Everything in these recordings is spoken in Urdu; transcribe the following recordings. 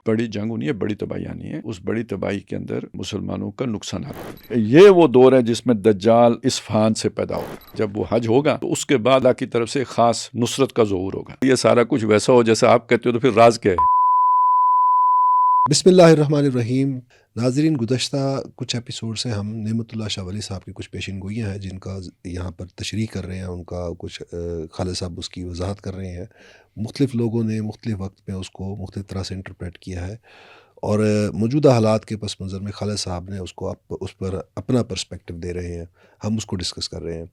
بڑی جنگ ہونی ہے، بڑی تباہی آنی ہے، اس بڑی تباہی کے اندر مسلمانوں کا نقصان ہے۔ یہ وہ دور ہے جس میں دجال اصفہان سے پیدا ہوگا۔ جب وہ حج ہوگا تو اس کے بعد اللہ کی طرف سے خاص نصرت کا ظہور ہوگا۔ یہ سارا کچھ ویسا ہو جیسا آپ کہتے ہو تو پھر راز کیا ہے؟ بسم اللہ الرحمن الرحیم۔ ناظرین، گزشتہ کچھ ایپیسوڈ سے ہم نعمت اللہ شاہ ولی صاحب کی کچھ پیشین گوئیاں ہیں جن کا یہاں پر تشریح کر رہے ہیں، ان کا کچھ خالد صاحب اس کی وضاحت کر رہے ہیں۔ مختلف لوگوں نے مختلف وقت میں اس کو مختلف طرح سے انٹرپریٹ کیا ہے، اور موجودہ حالات کے پس منظر میں خالد صاحب نے اس پر اپنا پرسپیکٹو دے رہے ہیں، ہم اس کو ڈسکس کر رہے ہیں۔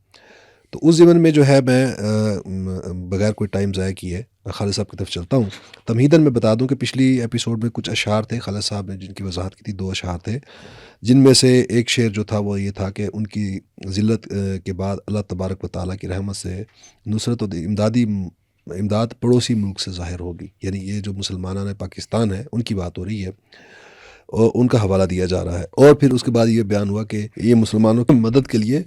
تو اس ضمن میں جو ہے میں بغیر کوئی ٹائم ضائع کیے خالد صاحب کی طرف چلتا ہوں۔ تمہیداً میں بتا دوں کہ پچھلی ایپیسوڈ میں کچھ اشعار تھے خالد صاحب نے جن کی وضاحت کی تھی، 2 اشعار تھے، جن میں سے ایک شعر جو تھا وہ یہ تھا کہ ان کی ذلت کے بعد اللہ تبارک و تعالیٰ کی رحمت سے نصرت و امداد پڑوسی ملک سے ظاہر ہوگی، یعنی یہ جو مسلمانان پاکستان ہے ان کی بات ہو رہی ہے اور ان کا حوالہ دیا جا رہا ہے۔ اور پھر اس کے بعد یہ بیان ہوا کہ یہ مسلمانوں کی مدد کے لیے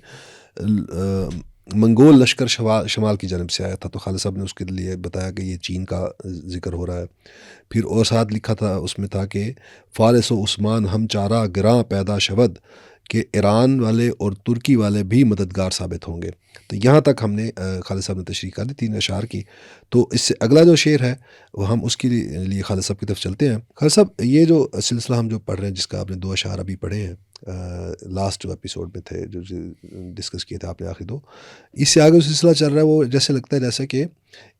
منگول لشکر شمال کی جانب سے آیا تھا، تو خالد صاحب نے اس کے لیے بتایا کہ یہ چین کا ذکر ہو رہا ہے۔ پھر اور ساتھ لکھا تھا، اس میں تھا کہ فارس و عثمان ہم چارہ گراں پیدا شود، کہ ایران والے اور ترکی والے بھی مددگار ثابت ہوں گے۔ تو یہاں تک ہم نے خالد صاحب نے تشریح کر دی 3 اشعار کی۔ تو اس سے اگلا جو شعر ہے وہ ہم اس کے لیے خالد صاحب کی طرف چلتے ہیں۔ خالد صاحب، یہ جو سلسلہ ہم جو پڑھ رہے ہیں، جس کا آپ نے 2 اشعار ابھی پڑھے ہیں، لاسٹ جو ایپیسوڈ میں تھے، جو ڈسکس کیے تھے آپ نے آخری 2، اس سے آگے سلسلہ چل رہا ہے، وہ جیسے لگتا ہے جیسے کہ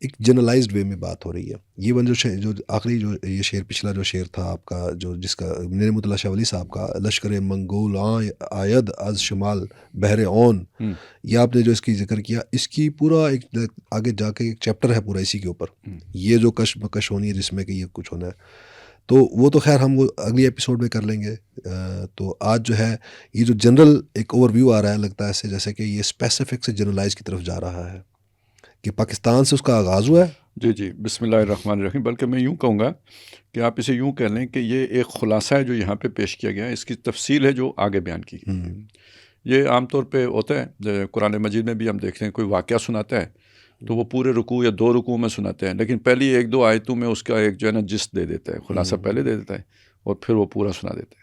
ایک جنرلائزڈ وے میں بات ہو رہی ہے۔ یہ ون جو آخری جو یہ شعر، پچھلا جو شعر تھا آپ کا، جو جس کا نعمت اللہ شاہ ولی صاحب کا لشکر منگول آید از شمال بحر اون، یہ آپ نے جو اس کی ذکر کیا، اس کی پورا ایک آگے جا کے ایک چیپٹر ہے پورا اسی کے اوپر، یہ جو کشمکش ہونی ہے جس میں کہ یہ کچھ ہونا ہے، تو وہ تو خیر ہم وہ اگلی ایپیسوڈ میں کر لیں گے۔ تو آج جو ہے یہ جو جنرل ایک اوور ویو آ رہا ہے، لگتا ہے ایسے جیسے کہ یہ اسپیسیفک سے جنرلائز کی طرف جا رہا ہے، کہ پاکستان سے اس کا آغاز ہوا ہے۔ جی بسم اللہ الرحمن الرحیم۔ بلکہ میں یوں کہوں گا کہ آپ اسے یوں کہہ لیں کہ یہ ایک خلاصہ ہے جو یہاں پہ پیش کیا گیا ہے، اس کی تفصیل ہے جو آگے بیان کی گئی۔ یہ عام طور پہ ہوتا ہے، قرآن مجید میں بھی ہم دیکھتے ہیں کوئی واقعہ سناتا ہے تو وہ پورے رکوع یا 2 رکوع میں سناتے ہیں، لیکن پہلی 1-2 آیتوں میں اس کا ایک جو ہے نا جست دے دیتا ہے، خلاصہ پہلے دے دیتا ہے اور پھر وہ پورا سنا دیتا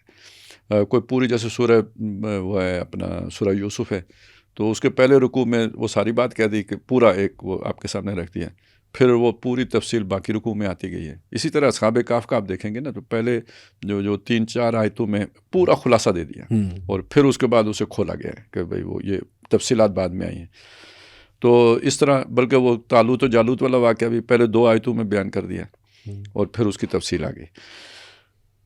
ہے۔ کوئی پوری جیسے سورہ وہ ہے اپنا سورہ یوسف ہے، تو اس کے پہلے رکوع میں وہ ساری بات کہہ دی کہ پورا ایک وہ آپ کے سامنے رکھ دیا، پھر وہ پوری تفصیل باقی رکوع میں آتی گئی ہے۔ اسی طرح اصحاب کہف کا آپ دیکھیں گے نا، تو پہلے جو 3-4 آیتوں میں پورا خلاصہ دے دیا، اور پھر اس کے بعد اسے کھولا گیا ہے کہ بھئی وہ یہ تفصیلات بعد میں آئی ہیں۔ تو اس طرح بلکہ وہ طالوت و جالوت والا واقعہ بھی پہلے 2 آیتوں میں بیان کر دیا اور پھر اس کی تفصیل آ گئی۔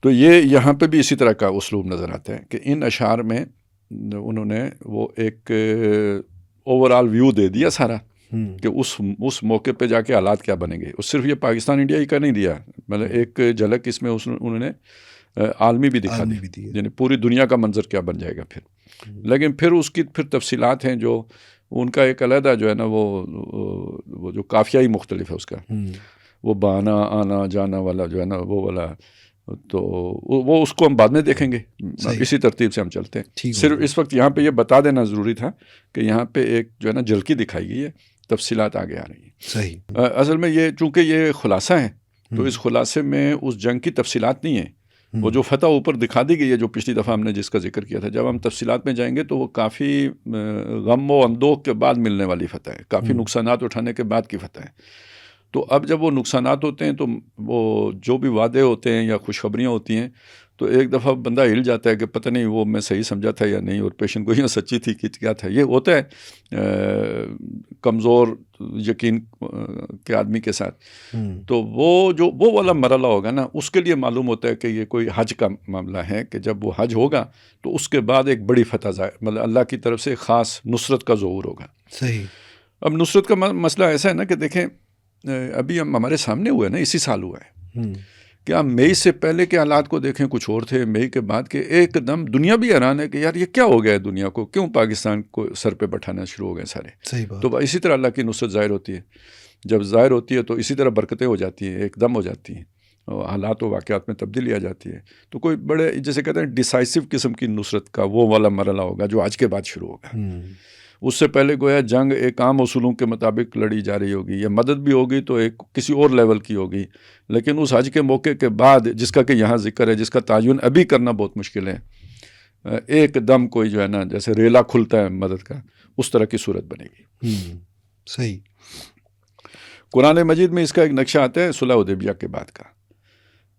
تو یہ یہاں پہ بھی اسی طرح کا اسلوب نظر آتا ہے کہ ان اشعار میں انہوں نے وہ ایک اوورآل ویو دے دیا سارا، کہ اس موقع پہ جا کے حالات کیا بنیں گے۔ اس صرف یہ پاکستان انڈیا ہی کا نہیں دیا، مطلب ایک جھلک اس میں انہوں نے عالمی بھی دکھا دی، یعنی پوری دنیا کا منظر کیا بن جائے گا پھر۔ لیکن پھر اس کی پھر تفصیلات ہیں جو ان کا ایک علیحدہ جو ہے نا وہ جو قافیہ ہی مختلف ہے اس کا، وہ بانا آنا جانا والا جو ہے نا وہ والا، تو وہ اس کو ہم بعد میں دیکھیں گے، اسی ترتیب سے ہم چلتے ہیں۔ صرف اس وقت یہاں پہ یہ بتا دینا ضروری تھا کہ یہاں پہ ایک جو ہے نا جھلکی دکھائی گئی ہے، تفصیلات آگے آ رہی ہیں۔ صحیح۔ اصل میں یہ چونکہ یہ خلاصہ ہے تو اس خلاصے میں اس جنگ کی تفصیلات نہیں ہیں، وہ جو فتح اوپر دکھا دی گئی ہے جو پچھلی دفعہ ہم نے جس کا ذکر کیا تھا، جب ہم تفصیلات میں جائیں گے تو وہ کافی غم و اندوہ کے بعد ملنے والی فتح ہے، کافی نقصانات اٹھانے کے بعد کی فتح ہے۔ تو اب جب وہ نقصانات ہوتے ہیں تو وہ جو بھی وعدے ہوتے ہیں یا خوشخبریاں ہوتی ہیں تو ایک دفعہ بندہ ہل جاتا ہے کہ پتہ نہیں وہ میں صحیح سمجھا تھا یا نہیں، اور پیشن گوئیاں سچی تھی کہ کیا تھا۔ یہ ہوتا ہے کمزور یقین کے آدمی کے ساتھ۔ تو وہ والا مرحلہ ہوگا نا، اس کے لیے معلوم ہوتا ہے کہ یہ کوئی حج کا معاملہ ہے، کہ جب وہ حج ہوگا تو اس کے بعد ایک بڑی فتح مطلب اللہ کی طرف سے خاص نصرت کا ظہور ہوگا۔ صحیح۔ اب نصرت کا مسئلہ ایسا ہے نا کہ دیکھیں ابھی ہمارے سامنے ہوا ہے نا، اسی سال ہوا ہے کہ آپ مئی سے پہلے کے حالات کو دیکھیں کچھ اور تھے، مئی کے بعد کے ایک دم دنیا بھی حیران ہے کہ یار یہ کیا ہو گیا ہے، دنیا کو کیوں پاکستان کو سر پہ بٹھانا شروع ہو گئے سارے۔ صحیح بات۔ تو اسی طرح اللہ کی نصرت ظاہر ہوتی ہے، جب ظاہر ہوتی ہے تو اسی طرح برکتیں ہو جاتی ہیں، ایک دم ہو جاتی ہیں، حالات و واقعات میں تبدیلی آ جاتی ہے۔ تو کوئی بڑے جیسے کہتے ہیں ڈیسائسو قسم کی نصرت کا وہ والا مرحلہ ہوگا جو آج کے بعد شروع ہوگا۔ اس سے پہلے گویا جنگ ایک عام اصولوں کے مطابق لڑی جا رہی ہوگی، یا مدد بھی ہوگی تو ایک کسی اور لیول کی ہوگی، لیکن اس حج کے موقع کے بعد جس کا کہ یہاں ذکر ہے، جس کا تعین ابھی کرنا بہت مشکل ہے، ایک دم کوئی جو ہے نا جیسے ریلا کھلتا ہے مدد کا، اس طرح کی صورت بنے گی۔ صحیح۔ قرآن مجید میں اس کا ایک نقشہ آتا ہے صلح حدیبیہ کے بعد کا،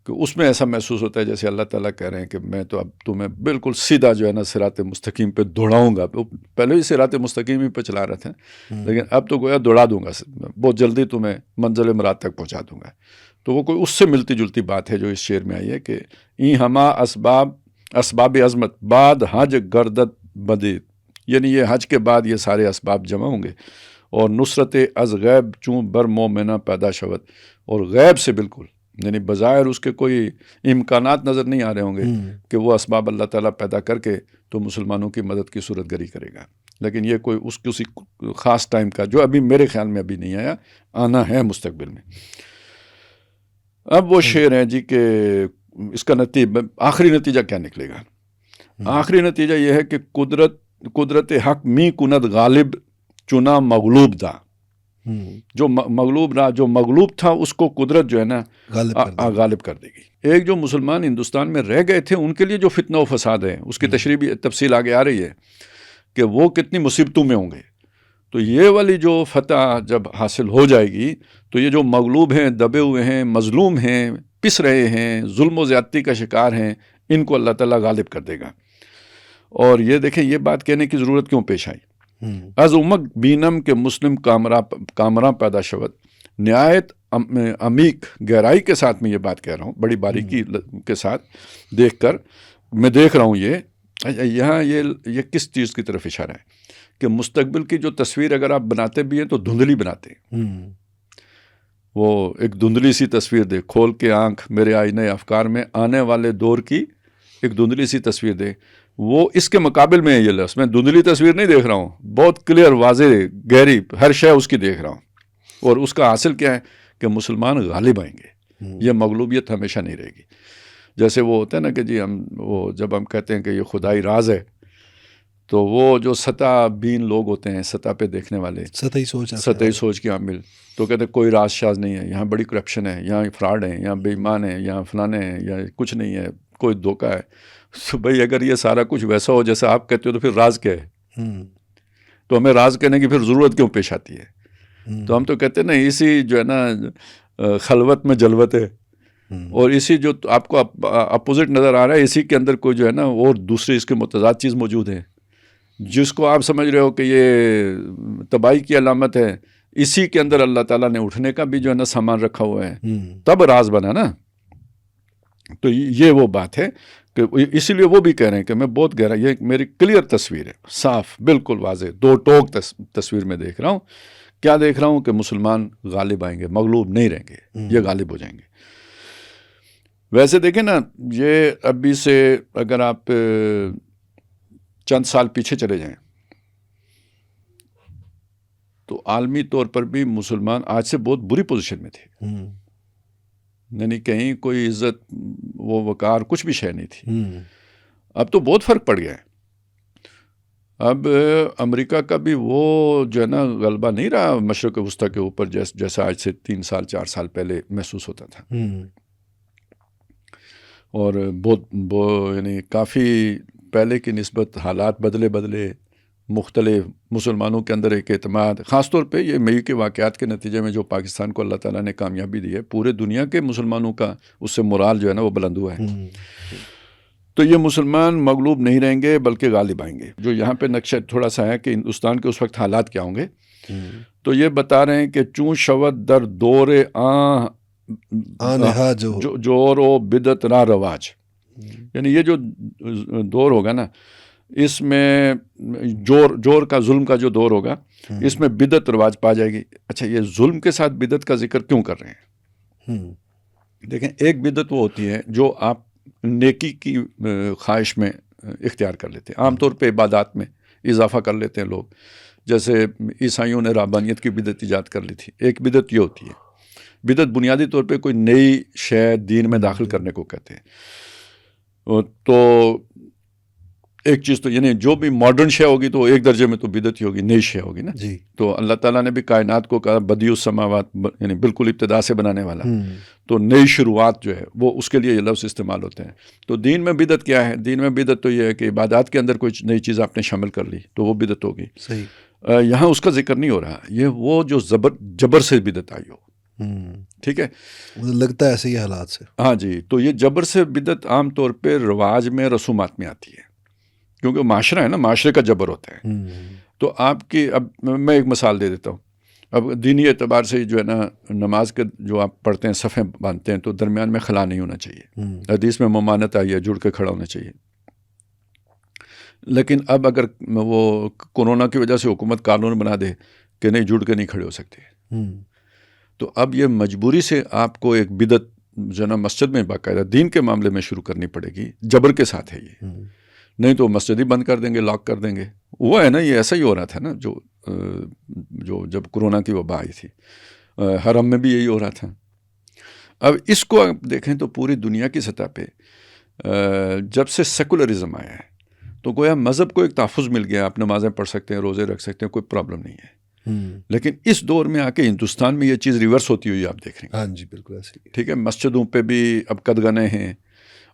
کہ اس میں ایسا محسوس ہوتا ہے جیسے اللہ تعالیٰ کہہ رہے ہیں کہ میں تو اب تمہیں بالکل سیدھا جو ہے نا صراط مستقیم پہ دوڑاؤں گا۔ پہلے ہی صراط مستقیم ہی پہ چلا رہے تھے، لیکن اب تو گویا دوڑا دوں گا، بہت جلدی تمہیں منزل مراد تک پہنچا دوں گا۔ تو وہ کوئی اس سے ملتی جلتی بات ہے جو اس شعر میں آئی ہے کہ این ہما اسباب عظمت بعد حج گردت بدید، یعنی یہ حج کے بعد یہ سارے اسباب جمع ہوں گے، اور نصرت از غیب چون بر مومنہ پیدا شود، اور غیب سے بالکل، یعنی بظاہر اس کے کوئی امکانات نظر نہیں آ رہے ہوں گے کہ وہ اسباب اللہ تعالیٰ پیدا کر کے تو مسلمانوں کی مدد کی صورت گری کرے گا، لیکن یہ کوئی اس کسی خاص ٹائم کا جو ابھی میرے خیال میں ابھی نہیں آیا، آنا ہے مستقبل میں۔ اب وہ شعر ہے جی کہ اس کا آخری نتیجہ کیا نکلے گا؟ آخری نتیجہ یہ ہے کہ قدرت حق می کند غالب چنا مغلوب دا، جو مغلوب رہا، جو مغلوب تھا اس کو قدرت جو ہے نا غالب کر دے گی۔ ایک جو مسلمان ہندوستان میں رہ گئے تھے ان کے لیے جو فتنہ و فساد ہے اس کی تشریح بھی تفصیل آگے آ رہی ہے کہ وہ کتنی مصیبتوں میں ہوں گے۔ تو یہ والی جو فتح جب حاصل ہو جائے گی تو یہ جو مغلوب ہیں، دبے ہوئے ہیں، مظلوم ہیں، پس رہے ہیں، ظلم و زیادتی کا شکار ہیں، ان کو اللہ تعالیٰ غالب کر دے گا۔ اور یہ دیکھیں یہ بات کہنے کی ضرورت کیوں پیش آئی؟ از امک بینم کے مسلم کامراں پیدا شود، نہایت عمیق گہرائی کے ساتھ میں یہ بات کہہ رہا ہوں، بڑی باریکی کے ساتھ دیکھ کر میں دیکھ رہا ہوں یہاں یہ کس چیز کی طرف اشارہ ہے کہ مستقبل کی جو تصویر اگر آپ بناتے بھی ہیں تو دھندلی بناتے ہیں۔ وہ ایک دھندلی سی تصویر دے، کھول کے آنکھ میرے آئینے افکار میں آنے والے دور کی ایک دھندلی سی تصویر دے، وہ اس کے مقابل میں ہے یہ لفظ۔ میں دھندلی تصویر نہیں دیکھ رہا ہوں، بہت کلیئر، واضح، گہری، ہر شے اس کی دیکھ رہا ہوں، اور اس کا حاصل کیا ہے کہ مسلمان غالب آئیں گے، یہ مغلوبیت ہمیشہ نہیں رہے گی۔ جیسے وہ ہوتا ہے نا کہ جی جب ہم کہتے ہیں کہ یہ خدائی راز ہے، تو وہ جو سطح بین لوگ ہوتے ہیں، سطح پہ دیکھنے والے، سطحی سوچ کے عامل، تو کہتے ہیں کوئی راز شاز نہیں ہے، یہاں بڑی کرپشن ہے، یہاں فراڈ ہے، یہاں بے ایمان ہے، یہاں فلانے ہیں، یا کچھ نہیں ہے، کوئی دھوکہ ہے۔ تو بھائی اگر یہ سارا کچھ ویسا ہو جیسا آپ کہتے ہو تو پھر راز کیا ہے؟ تو ہمیں راز کہنے کی پھر ضرورت کیوں پیش آتی ہے؟ تو ہم تو کہتے ہیں نا اسی جو ہے نا خلوت میں جلوت ہے، اور اسی جو آپ کو اپوزٹ نظر آ رہا ہے اسی کے اندر کوئی جو ہے نا اور دوسری اس کے متضاد چیز موجود ہے، جس کو آپ سمجھ رہے ہو کہ یہ تباہی کی علامت ہے، اسی کے اندر اللہ تعالیٰ نے اٹھنے کا بھی جو ہے نا سامان رکھا ہوا ہے، تب راز بنا نا۔ تو یہ وہ بات ہے کہ اسی لیے وہ بھی کہہ رہے ہیں کہ میں بہت گہرا، یہ میری کلیئر تصویر ہے، صاف بالکل واضح، دو ٹوک تصویر میں دیکھ رہا ہوں۔ کیا دیکھ رہا ہوں کہ مسلمان غالب آئیں گے، مغلوب نہیں رہیں گے، یہ غالب ہو جائیں گے۔ ویسے دیکھیں نا، یہ ابھی سے اگر آپ چند سال پیچھے چلے جائیں تو عالمی طور پر بھی مسلمان آج سے بہت بری پوزیشن میں تھے، یعنی کہیں کوئی عزت وہ وقار کچھ بھی شے نہیں تھی۔ اب تو بہت فرق پڑ گیا ہے، اب امریکہ کا بھی وہ جو ہے نا غلبہ نہیں رہا مشرق وسطیٰ کے اوپر جیسا آج سے 3 سال 4 سال پہلے محسوس ہوتا تھا، اور بہت یعنی کافی پہلے کی نسبت حالات بدلے، مختلف، مسلمانوں کے اندر ایک اعتماد، خاص طور پہ یہ مئی کے واقعات کے نتیجے میں جو پاکستان کو اللہ تعالیٰ نے کامیابی دی ہے، پورے دنیا کے مسلمانوں کا اس سے مورال جو ہے نا وہ بلند ہوا ہے۔ تو یہ مسلمان مغلوب نہیں رہیں گے بلکہ غالب آئیں گے۔ جو یہاں پہ نقشہ تھوڑا سا ہے کہ ہندوستان کے اس وقت حالات کیا ہوں گے، تو یہ بتا رہے ہیں کہ چون شود در دور جور و بدت را رواج، یعنی یہ جو دور ہوگا نا، اس میں جور کا، ظلم کا جو دور ہوگا، اس میں بدت رواج پا جائے گی۔ اچھا، یہ ظلم کے ساتھ بدت کا ذکر کیوں کر رہے ہیں؟ دیکھیں، ایک بدت وہ ہوتی ہے جو آپ نیکی کی خواہش میں اختیار کر لیتے ہیں، عام طور پہ عبادات میں اضافہ کر لیتے ہیں لوگ، جیسے عیسائیوں نے رہبانیت کی بدت ایجاد کر لی تھی۔ ایک بدت یہ ہوتی ہے، بدت بنیادی طور پہ کوئی نئی شے دین میں داخل کرنے کو کہتے ہیں۔ تو ایک چیز تو یعنی جو بھی ماڈرن شے ہوگی تو ایک درجے میں تو بدعت ہی ہوگی، نئی شے ہوگی نا جی. تو اللہ تعالیٰ نے بھی کائنات کو کہا بدیع السماوات، یعنی بالکل ابتدا سے بنانے والا. تو نئی شروعات جو ہے وہ اس کے لیے یہ لفظ استعمال ہوتے ہیں. تو دین میں بدعت کیا ہے؟ دین میں بدعت تو یہ ہے کہ عبادات کے اندر کوئی نئی چیز آپ نے شامل کر لی تو وہ بدعت ہوگی. صحیح. یہاں اس کا ذکر نہیں ہو رہا، یہ وہ جو جبر سے بدعت آئی ہو. ٹھیک ہے، لگتا ہے ایسے ہی حالات سے. ہاں جی. تو یہ جبر سے بدعت عام طور پہ رواج میں، رسومات میں آتی ہے، کیونکہ معاشرہ ہے نا، معاشرے کا جبر ہوتا ہے. تو آپ کی، اب میں ایک مثال دے دیتا ہوں. اب دینی اعتبار سے جو ہے نا، نماز کے جو آپ پڑھتے ہیں صفیں باندھتے ہیں تو درمیان میں خلا نہیں ہونا چاہیے. حدیث میں ممانعت آئی ہے، جڑ کے کھڑا ہونا چاہیے. لیکن اب اگر وہ کورونا کی وجہ سے حکومت قانون بنا دے کہ نہیں، جڑ کے نہیں کھڑے ہو سکتے، تو اب یہ مجبوری سے آپ کو ایک بدعت جو ہے نا مسجد میں باقاعدہ دین کے معاملے میں شروع کرنی پڑے گی. جبر کے ساتھ ہے یہ، نہیں تو مسجد ہی بند کر دیں گے، لاک کر دیں گے. وہ ہے نا، یہ ایسا ہی ہو رہا تھا نا جو جب کورونا کی وبا آئی تھی، حرم میں بھی یہی ہو رہا تھا. اب اس کو آپ دیکھیں تو پوری دنیا کی سطح پہ جب سے سیکولرزم آیا ہے تو گویا مذہب کو ایک تحفظ مل گیا. آپ نمازیں پڑھ سکتے ہیں، روزے رکھ سکتے ہیں، کوئی پرابلم نہیں ہے. لیکن اس دور میں آ کے ہندوستان میں یہ چیز ریورس ہوتی ہوئی آپ دیکھ رہے ہیں. ہاں جی، بالکل ایسے ہی. ٹھیک ہے، مسجدوں پہ بھی اب قدغنیں ہیں،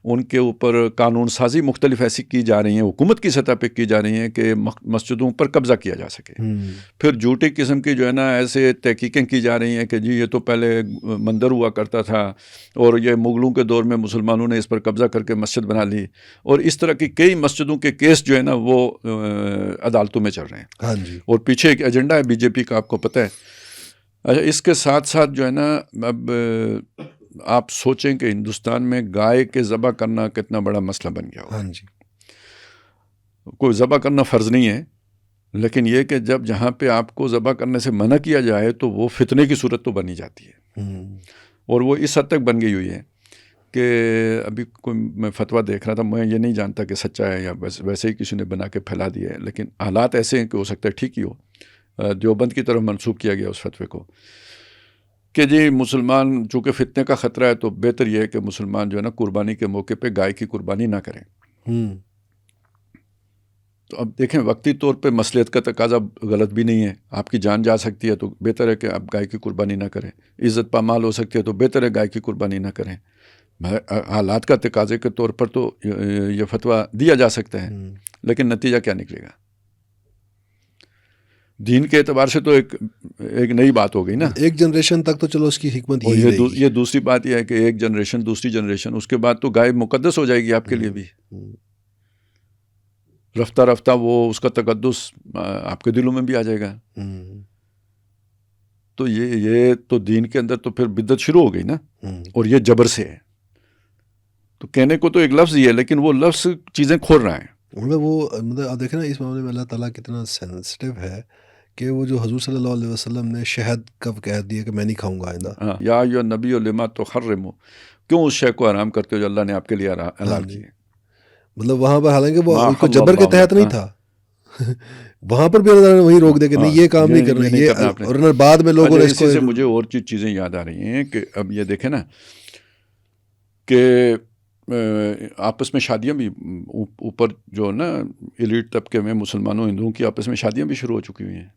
ان کے اوپر قانون سازی مختلف ایسی کی جا رہی ہیں، حکومت کی سطح پہ کی جا رہی ہیں کہ مسجدوں پر قبضہ کیا جا سکے. پھر جھوٹی قسم کی جو ہے نا ایسے تحقیقیں کی جا رہی ہیں کہ جی یہ تو پہلے مندر ہوا کرتا تھا اور یہ مغلوں کے دور میں مسلمانوں نے اس پر قبضہ کر کے مسجد بنا لی. اور اس طرح کی کئی مسجدوں کے کیس جو ہے نا وہ عدالتوں میں چل رہے ہیں. ہاں جی. اور پیچھے ایک ایجنڈا ہے بی جے پی کا، آپ کو پتہ ہے. اچھا، اس کے ساتھ ساتھ جو ہے نا اب آپ سوچیں کہ ہندوستان میں گائے کے ذبح کرنا کتنا بڑا مسئلہ بن گیا ہوا. ہاں جی. کوئی ذبح کرنا فرض نہیں ہے، لیکن یہ کہ جب جہاں پہ آپ کو ذبح کرنے سے منع کیا جائے تو وہ فتنے کی صورت تو بنی جاتی ہے. اور وہ اس حد تک بن گئی ہوئی ہے کہ ابھی کوئی میں فتویٰ دیکھ رہا تھا، میں یہ نہیں جانتا کہ سچا ہے یا ویسے ہی کسی نے بنا کے پھیلا دیا ہے، لیکن حالات ایسے ہیں کہ ہو سکتا ہے ٹھیک ہی ہو. دیوبند کی طرف منسوخ کیا گیا اس فتوے کو کہ جی مسلمان چونکہ فتنے کا خطرہ ہے تو بہتر یہ ہے کہ مسلمان جو ہے نا قربانی کے موقع پہ گائے کی قربانی نہ کریں. تو اب دیکھیں، وقتی طور پہ مصلحت کا تقاضا غلط بھی نہیں ہے، آپ کی جان جا سکتی ہے تو بہتر ہے کہ آپ گائے کی قربانی نہ کریں. عزت پامال ہو سکتی ہے تو بہتر ہے گائے کی قربانی نہ کریں. حالات کا تقاضے کے طور پر تو یہ فتویٰ دیا جا سکتا ہے، لیکن نتیجہ کیا نکلے گا؟ دین کے اعتبار سے تو ایک نئی بات ہو گئی نا. ایک جنریشن تک تو چلو اس کی حکمت ہی رہے گی. یہ دوسری بات یہ ہے کہ ایک جنریشن، دوسری جنریشن، اس کے بعد تو گائے مقدس ہو جائے گی آپ کے لیے بھی. رفتہ رفتہ وہ اس کا تقدس آپ کے دلوں میں بھی آ جائے گا. تو یہ تو دین کے اندر تو پھر بدعت شروع ہو گئی نا، اور یہ جبر سے ہے. تو کہنے کو تو ایک لفظ ہی ہے، لیکن وہ لفظ چیزیں کھول رہا ہے. وہ آپ دیکھیں نا اس معاملے میں اللہ تعالیٰ کتنا سینسٹیو ہے کہ وہ جو حضور صلی اللہ علیہ وسلم نے شہد کب کہہ دیا کہ میں نہیں کھاؤں گا آئندہ. یا ایھا نبی لما تحرم، کیوں اس شے کو حرام کرتے ہو جو اللہ نے آپ کے لیے حلال کیا. مطلب وہاں پر حالانکہ وہ کوئی جبر کے تحت نہیں تھا، وہاں پر بھی اللہ تعالیٰ نے وہی روک دے کہ نہیں یہ کام نہیں کرنا یہ. اور بعد میں لوگوں نے اس کو، مجھے اور چیزیں یاد آ رہی ہیں کہ اب یہ دیکھیں نا کہ آپس میں شادیاں بھی اوپر جو نا ایلیٹ طبقے میں مسلمانوں ہندوؤں کی آپس میں شادیاں بھی شروع ہو چکی ہوئی ہیں.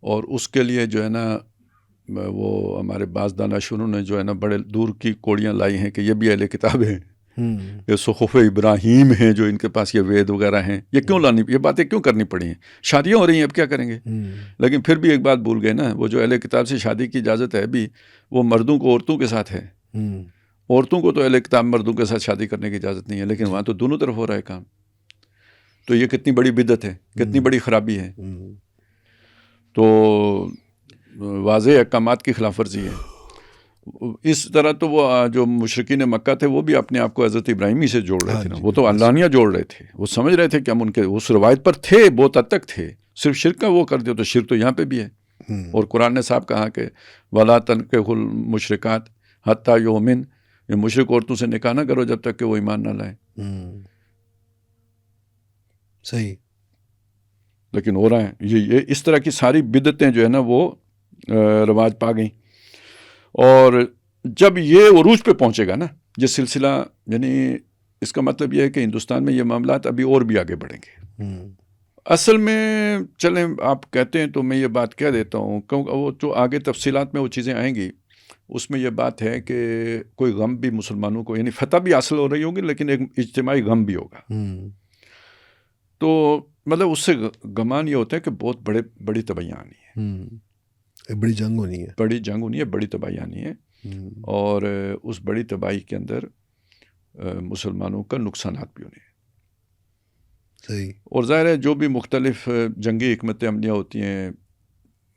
اور اس کے لیے جو ہے نا وہ ہمارے بعض دانشوروں نے جو ہے نا بڑے دور کی کوڑیاں لائی ہیں کہ یہ بھی اہل کتاب ہیں، یہ صحف ابراہیم ہیں جو ان کے پاس یہ وید وغیرہ ہیں. یہ کیوں لانی، یہ باتیں کیوں کرنی پڑی ہیں؟ شادیاں ہو رہی ہیں، اب کیا کریں گے؟ لیکن پھر بھی ایک بات بھول گئے نا، وہ جو اہل کتاب سے شادی کی اجازت ہے بھی وہ مردوں کو عورتوں کے ساتھ ہے. عورتوں کو تو اہل کتاب مردوں کے ساتھ شادی کرنے کی اجازت نہیں ہے، لیکن وہاں تو دونوں طرف ہو رہا ہے کام. تو یہ کتنی بڑی بدعت ہے، کتنی بڑی خرابی ہے. تو واضح احکامات کی خلاف ورزی ہے. اس طرح تو وہ جو مشرکین مکہ تھے وہ بھی اپنے آپ کو حضرت ابراہیمی سے جوڑ رہے تھے نا. وہ تو علانیہ جوڑ رہے تھے، وہ سمجھ رہے تھے کہ ہم ان کے اس روایت پر تھے، بہت حد تک تھے. صرف شرک کا وہ کر دیا تو شرک تو یہاں پہ بھی ہے. اور قرآن نے صاحب کہا کہ وَلَا تَنكِحُوا الْمُشْرِكَاتِ حَتَّى يُؤْمِنْ، یہ مشرک عورتوں سے نکاح نہ کرو جب تک کہ وہ ایمان نہ لائیں. صحیح. لیکن ہو رہا ہے یہ اس طرح کی ساری بدعتیں جو ہے نا وہ رواج پا گئیں. اور جب یہ عروج پہ پہنچے گا نا، یہ سلسلہ یعنی اس کا مطلب یہ ہے کہ ہندوستان میں یہ معاملات ابھی اور بھی آگے بڑھیں گے. اصل میں چلیں آپ کہتے ہیں تو میں یہ بات کہہ دیتا ہوں، کیونکہ وہ جو آگے تفصیلات میں وہ چیزیں آئیں گی، اس میں یہ بات ہے کہ کوئی غم بھی مسلمانوں کو، یعنی فتح بھی حاصل ہو رہی ہوگی لیکن ایک اجتماعی غم بھی ہوگا. تو مطلب اس سے گمان یہ ہوتا ہے کہ بہت بڑی تباہیاں آنی ہے، بڑی جنگ ہونی ہے، بڑی جنگ ہونی ہے، بڑی تباہی آنی ہے. اور اس بڑی تباہی کے اندر مسلمانوں کا نقصانات بھی ہونے ہیں. صحیح. اور ظاہر ہے جو بھی مختلف جنگی حکمت عملیاں ہوتی ہیں،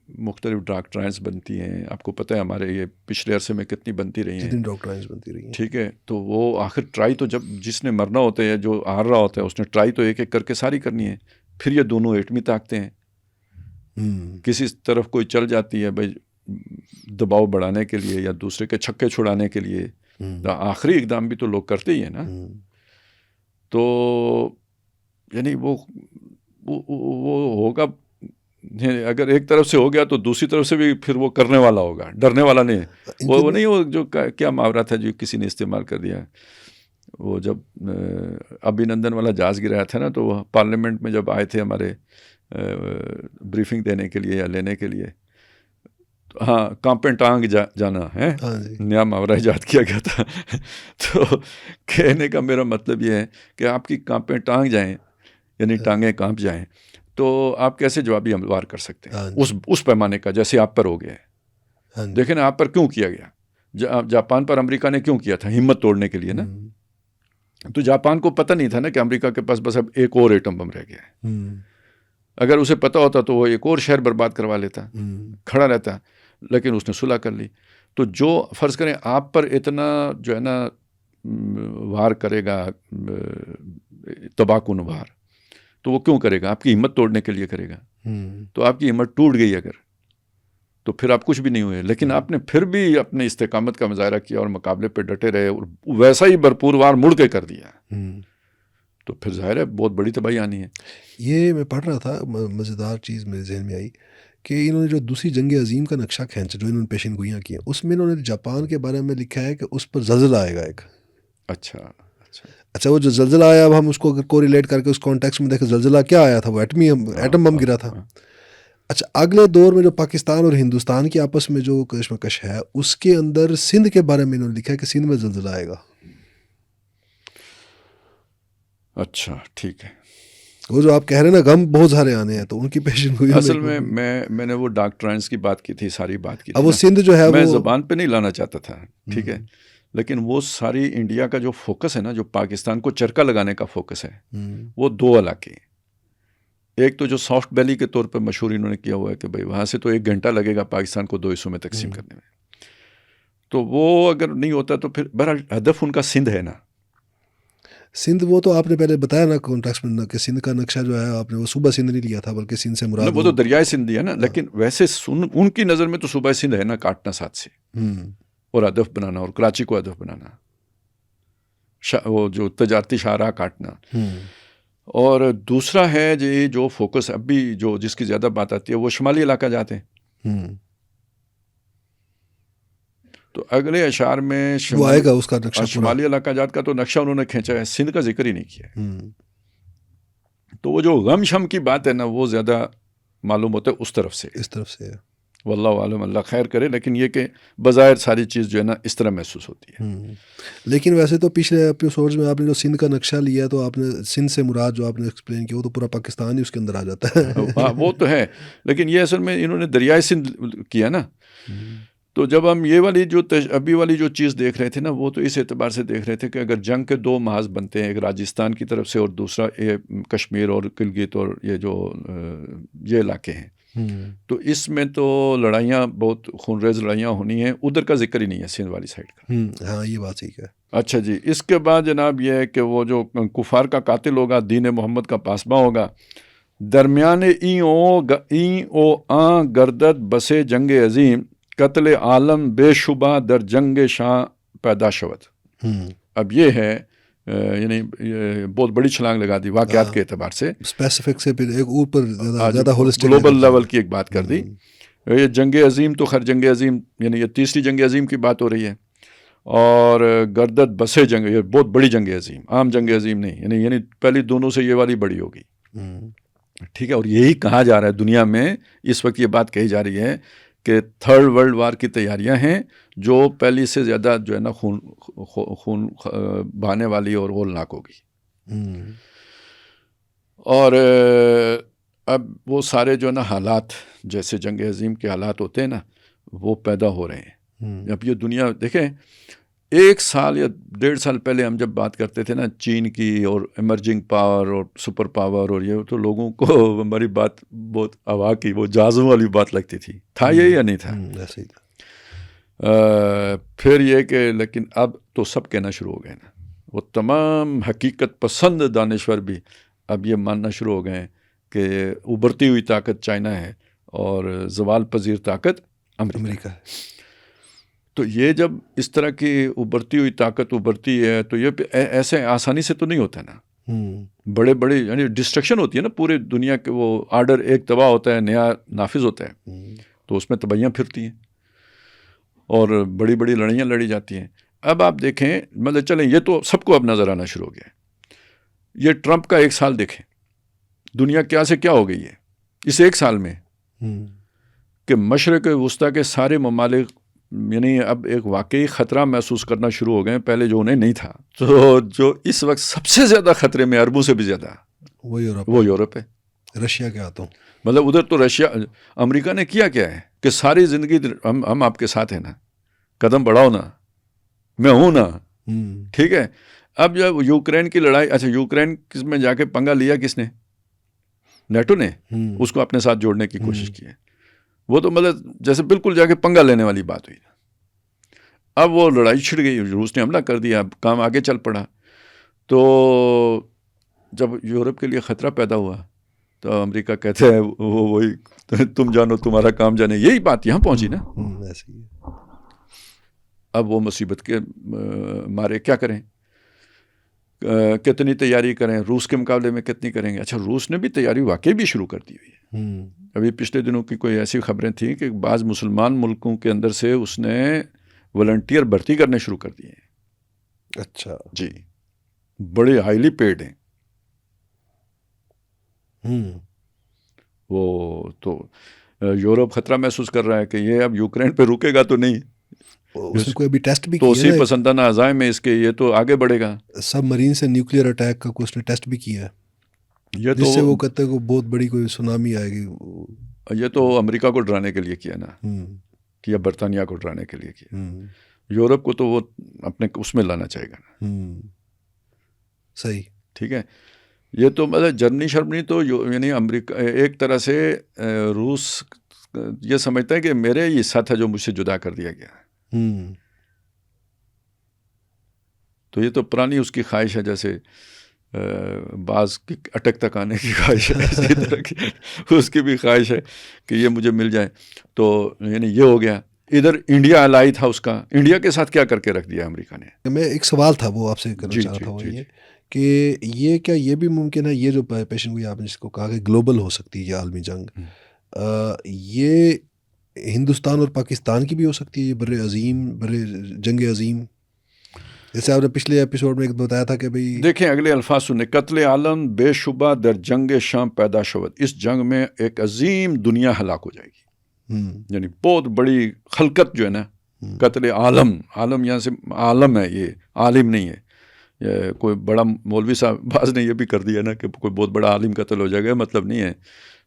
مختلف ڈاکٹرائنز بنتی ہیں، آپ کو پتہ ہے ہمارے یہ پچھلے عرصے میں کتنی بنتی رہی ہیں، جتنی ڈاکٹرائنز بنتی رہی ہیں. ٹھیک ہے، تو وہ آخر ٹرائی تو جب جس نے مرنا ہوتا ہے، جو ہار رہا ہوتا ہے، اس نے ٹرائی تو ایک ایک کر کے ساری کرنی ہے. پھر یہ دونوں ایٹمی طاقتیں ہیں، کسی طرف کوئی چل جاتی ہے بھائی دباؤ بڑھانے کے لیے یا دوسرے کے چھکے چھڑانے کے لیے، آخری اقدام بھی تو لوگ کرتے ہی ہیں نا. تو یعنی وہ ہوگا، اگر ایک طرف سے ہو گیا تو دوسری طرف سے بھی پھر وہ کرنے والا ہوگا، ڈرنے والا نہیں. وہ نہیں، وہ جو کیا محاورہ تھا جو کسی نے استعمال کر دیا، وہ جب ابھینندن والا جہاز گرایا تھا نا، تو وہ پارلیمنٹ میں جب آئے تھے ہمارے بریفنگ دینے کے لیے یا لینے کے لیے، ہاں کانپیں ٹانگ جانا ہے، نیا محاورہ ایجاد کیا گیا تھا. تو کہنے کا میرا مطلب یہ ہے کہ آپ کی کانپیں ٹانگ جائیں، یعنی ٹانگیں کانپ جائیں، تو آپ کیسے جوابی وار کر سکتے ہیں اس پیمانے کا جیسے آپ پر ہو گیا ہے. دیکھیں نا آپ پر کیوں کیا گیا، جاپان پر امریکہ نے کیوں کیا تھا؟ ہمت توڑنے کے لیے نا. تو جاپان کو پتہ نہیں تھا نا کہ امریکہ کے پاس بس اب ایک اور ایٹم بم رہ گیا ہے. اگر اسے پتہ ہوتا تو وہ ایک اور شہر برباد کروا لیتا، کھڑا رہتا، لیکن اس نے صلح کر لی. تو جو فرض کریں آپ پر اتنا جو ہے نا وار کرے گا، تباہ کن وار، تو وہ کیوں کرے گا؟ آپ کی ہمت توڑنے کے لیے کرے گا. تو آپ کی ہمت ٹوٹ گئی اگر، تو پھر آپ کچھ بھی نہیں ہوئے. لیکن آپ نے پھر بھی اپنے استقامت کا مظاہرہ کیا اور مقابلے پہ ڈٹے رہے اور ویسا ہی بھرپور وار مڑ کے کر دیا، تو پھر ظاہر ہے بہت بڑی تباہی آنی ہے. یہ میں پڑھ رہا تھا، مزیدار چیز میرے ذہن میں آئی کہ انہوں نے جو دوسری جنگ عظیم کا نقشہ کھینچا، جو انہوں نے پیشن گوئیاں کی ہیں، اس میں انہوں نے جاپان کے بارے میں لکھا ہے کہ اس پر زلزلہ آئے گا ایک. اچھا وہ جو زلزلہ آیا، اب ہم اس کو اگر کوریلیٹ کر کے اس کانٹیکسٹ میں دیکھیں، زلزلہ کیا آیا تھا؟ وہ ایٹم بم گرا تھا. اچھا اگلے دور میں جو پاکستان اور ہندوستان کی آپس میں جو کشمکش ہے، اس کے اندر سندھ کے بارے میں انہوں نے لکھا ہے کہ سندھ میں زلزلہ آئے گا. اچھا ٹھیک ہے. وہ جو آپ کہہ رہے ہیں نا غم بہت سارے آنے ہیں، تو ان کی پیشن گوئی اصل میں نے وہ ڈاکٹرائنز کی بات کی تھی، ساری بات کی تھی. اب وہ سندھ جو ہے میں زبان پہ نہیں لانا چاہتا تھا، ٹھیک ہے، لیکن وہ ساری انڈیا کا جو فوکس ہے نا، جو پاکستان کو چرکا لگانے کا فوکس ہے، وہ دو علاقے. ایک تو جو سافٹ ویلی کے طور پہ مشہور انہوں نے کیا ہوا ہے کہ بھائی وہاں سے تو 1 گھنٹہ لگے گا پاکستان کو 2 حصوں میں تقسیم کرنے میں. تو وہ اگر نہیں ہوتا تو پھر بہرحال ہدف ان کا سندھ ہے نا. سندھ وہ تو آپ نے پہلے بتایا نا کانٹیکسٹ میں کہ سندھ کا نقشہ جو ہے آپ نے وہ صوبہ سندھ نہیں لیا تھا، بلکہ سندھ سے مراد وہ تو دریائے سندھ ہے نا. لیکن ویسے ان کی نظر میں تو صوبہ سندھ ہے نا، کاٹنا ساتھ سے اور ہدف بنانا، اور کراچی کو ہدف بنانا، وہ جو تجارتی شاہراہ کاٹنا. اور دوسرا ہے جی جو فوکس اب بھی جو جس کی زیادہ بات آتی ہے، وہ شمالی علاقہ جاتے ہیں. تو اگلے اشعار میں شمالی علاقہ جات کا تو نقشہ انہوں نے کھینچا ہے، سندھ کا ذکر ہی نہیں کیا. تو وہ جو غم شم کی بات ہے نا، وہ زیادہ معلوم ہوتا ہے اس طرف سے. واللہ عالم، اللہ خیر کرے. لیکن یہ کہ بظاہر ساری چیز جو ہے نا اس طرح محسوس ہوتی ہے. لیکن ویسے تو پچھلے ایپیسوڈز میں آپ نے جو سندھ کا نقشہ لیا، تو آپ نے سندھ سے مراد جو آپ نے ایکسپلین کیا، وہ تو پورا پاکستان ہی اس کے اندر آ جاتا ہے. وہ تو ہے، لیکن یہ اصل میں انہوں نے دریائے سندھ کیا نا. تو جب ہم یہ والی جو ابھی والی جو چیز دیکھ رہے تھے نا، وہ تو اس اعتبار سے دیکھ رہے تھے کہ اگر جنگ کے 2 محاذ بنتے ہیں، ایک راجستھان کی طرف سے اور دوسرا کشمیر اور گلگت اور یہ جو یہ علاقے ہیں، تو اس میں تو لڑائیاں، بہت خونریز لڑائیاں ہونی ہیں. ادھر کا ذکر ہی نہیں ہے سندھ والی سائڈ کا. ہاں یہ بات ٹھیک ہے. اچھا جی، اس کے بعد جناب یہ ہے کہ وہ جو کفار کا قاتل ہوگا، دین محمد کا پاسباں ہوگا. درمیان این او آن گردد بسے جنگ عظیم، قتل عالم بے شبہ در جنگ شاہ پیدا شود. اب یہ ہے یعنی بہت بڑی چھلانگ لگا دی واقعات کے اعتبار سے، اسپیسیفک سے پھر ایک اوپر زیادہ ہولسٹک گلوبل لیول کی ایک بات کر دی. یہ جنگ عظیم تو خیر جنگ عظیم، یعنی یہ تیسری جنگ عظیم کی بات ہو رہی ہے. اور گردد بسے جنگ، یہ بہت بڑی جنگ عظیم، عام جنگ عظیم نہیں، یعنی پہلی دونوں سے یہ والی بڑی ہوگی، ٹھیک ہے. اور یہی کہا جا رہا ہے دنیا میں اس وقت، یہ بات کہی جا رہی ہے کہ تھرڈ ورلڈ وار کی تیاریاں ہیں جو پہلی سے زیادہ جو ہے نا خون بہانے والی اور ہولناک ہوگی. اور اب وہ سارے جو ہے نا حالات جیسے جنگ عظیم کے حالات ہوتے ہیں نا وہ پیدا ہو رہے ہیں. اب یہ دنیا دیکھیں، 1 سال یا 1.5 سال پہلے ہم جب بات کرتے تھے نا چین کی اور ایمرجنگ پاور اور سپر پاور اور یہ، تو لوگوں کو ہماری بات بہت ہوا کی وہ جہازوں والی بات لگتی تھی. تھا یہ یا نہیں تھا؟ ایسے ہی تھا. پھر یہ کہ لیکن اب تو سب کہنا شروع ہو گئے نا، وہ تمام حقیقت پسند دانشور بھی اب یہ ماننا شروع ہو گئے ہیں کہ ابھرتی ہوئی طاقت چائنا ہے اور زوال پذیر طاقت امریکہ ہے. تو یہ جب اس طرح کی ابھرتی ہوئی طاقت ابھرتی ہے تو یہ ایسے آسانی سے تو نہیں ہوتا نا. بڑے بڑے یعنی ڈسٹرکشن ہوتی ہے نا پورے دنیا کے، وہ آرڈر ایک تباہ ہوتا ہے نیا نافذ ہوتا ہے، تو اس میں تباہیاں پھرتی ہیں اور بڑی بڑی لڑائیاں لڑی جاتی ہیں. اب آپ دیکھیں، مطلب چلیں یہ تو سب کو اب نظر آنا شروع ہو گیا ہے. یہ ٹرمپ کا 1 سال دیکھیں، دنیا کیا سے کیا ہو گئی ہے اس 1 سال میں، کہ مشرق وسطیٰ کے سارے ممالک یعنی اب ایک واقعی خطرہ محسوس کرنا شروع ہو گئے، پہلے جو انہیں نہیں تھا. تو جو اس وقت سب سے زیادہ خطرے میں، اربوں سے بھی زیادہ، وہ یورپ ہے. رشیا کے ہاتھوں، مطلب ادھر تو رشیا، امریکہ نے کیا ہے کہ ساری زندگی ہم آپ کے ساتھ ہیں نا، قدم بڑھاؤ نا، میں ہوں نا، ٹھیک ہے. اب جب یوکرین کی لڑائی، اچھا یوکرین میں جا کے پنگا لیا کس نے؟ نیٹو نے اس کو اپنے ساتھ جوڑنے کی کوشش کی ہے. وہ تو مطلب جیسے بالکل جا کے پنگا لینے والی بات ہوئی. اب وہ لڑائی چھڑ گئی، روس نے حملہ کر دیا، اب کام آگے چل پڑا. تو جب یورپ کے لیے خطرہ پیدا ہوا تو امریکہ کہتے ہیں وہی تم جانو تمہارا کام جانے، یہی بات یہاں پہنچی نا. اب وہ مصیبت کے مارے کیا کریں، کتنی تیاری کریں، روس کے مقابلے میں کتنی کریں گے. اچھا روس نے بھی تیاری واقعی بھی شروع کر دی ہوئی ہے. ابھی پچھلے دنوں کی کوئی ایسی خبریں تھیں کہ بعض مسلمان ملکوں کے اندر سے اس نے والنٹیئر بھرتی کرنے شروع کر دیے ہیں. اچھا جی، بڑے ہائیلی پیڈ ہیں. وہ تو یورپ خطرہ محسوس کر رہا ہے کہ یہ اب یوکرین پہ رکے گا تو نہیں، اس کو ابھی ٹیسٹ بھی تو کیا اسی پسندانہ عزائم میں اس کے یہ تو آگے بڑھے گا. سب مرین سے نیوکلیئر اٹیک کا اس نے ٹیسٹ بھی کیا ہے، جس سے وہ کہتے ہیں کہ بہت بڑی کوئی سونامی آئے گی. یہ تو امریکہ کو ڈرانے کے لیے کیا نا، یا برطانیہ کو ڈرانے کے لیے کیا. یورپ کو تو وہ اپنے اس میں لانا چاہے گا نا. صحیح، ٹھیک ہے. یہ تو مطلب جرمنی شرمنی تو یعنی امریکہ ایک طرح سے روس یہ سمجھتا ہے کہ میرے ہی حصہ تھا جو مجھ سے جدا کر دیا گیا. تو یہ تو پرانی اس کی خواہش ہے، جیسے بعض کی اٹک تک آنے کی خواہش ہے، اسی طرح کی اس کی بھی خواہش ہے کہ یہ مجھے مل جائے. تو یعنی یہ ہو گیا. ادھر انڈیا الائی تھا اس کا، انڈیا کے ساتھ کیا کر کے رکھ دیا امریکہ نے. میں ایک سوال تھا وہ آپ سے کرنا چاہ رہا تھا، وہ یہ کہ یہ کیا یہ بھی ممکن ہے، یہ جو پیشن گوئی آپ نے جس کو کہا کہ گلوبل ہو سکتی ہے یہ عالمی جنگ، یہ ہندوستان اور پاکستان کی بھی ہو سکتی ہے، یہ بر جنگ عظیم، جیسے آپ نے پچھلے ایپیسوڈ میں ایک بتایا تھا کہ بھئی دیکھیں اگلے الفاظ سنیں، قتل عالم بے شبہ در جنگ شام پیدا شود. اس جنگ میں ایک عظیم دنیا ہلاک ہو جائے گی، یعنی بہت بڑی خلقت جو ہے نا. قتل عالم یہاں سے عالم ہے، یہ عالم نہیں ہے. یہ کوئی بڑا مولوی صاحب بعض نے یہ بھی کر دیا نا کہ کوئی بہت بڑا عالم قتل ہو جائے گا، مطلب نہیں ہے.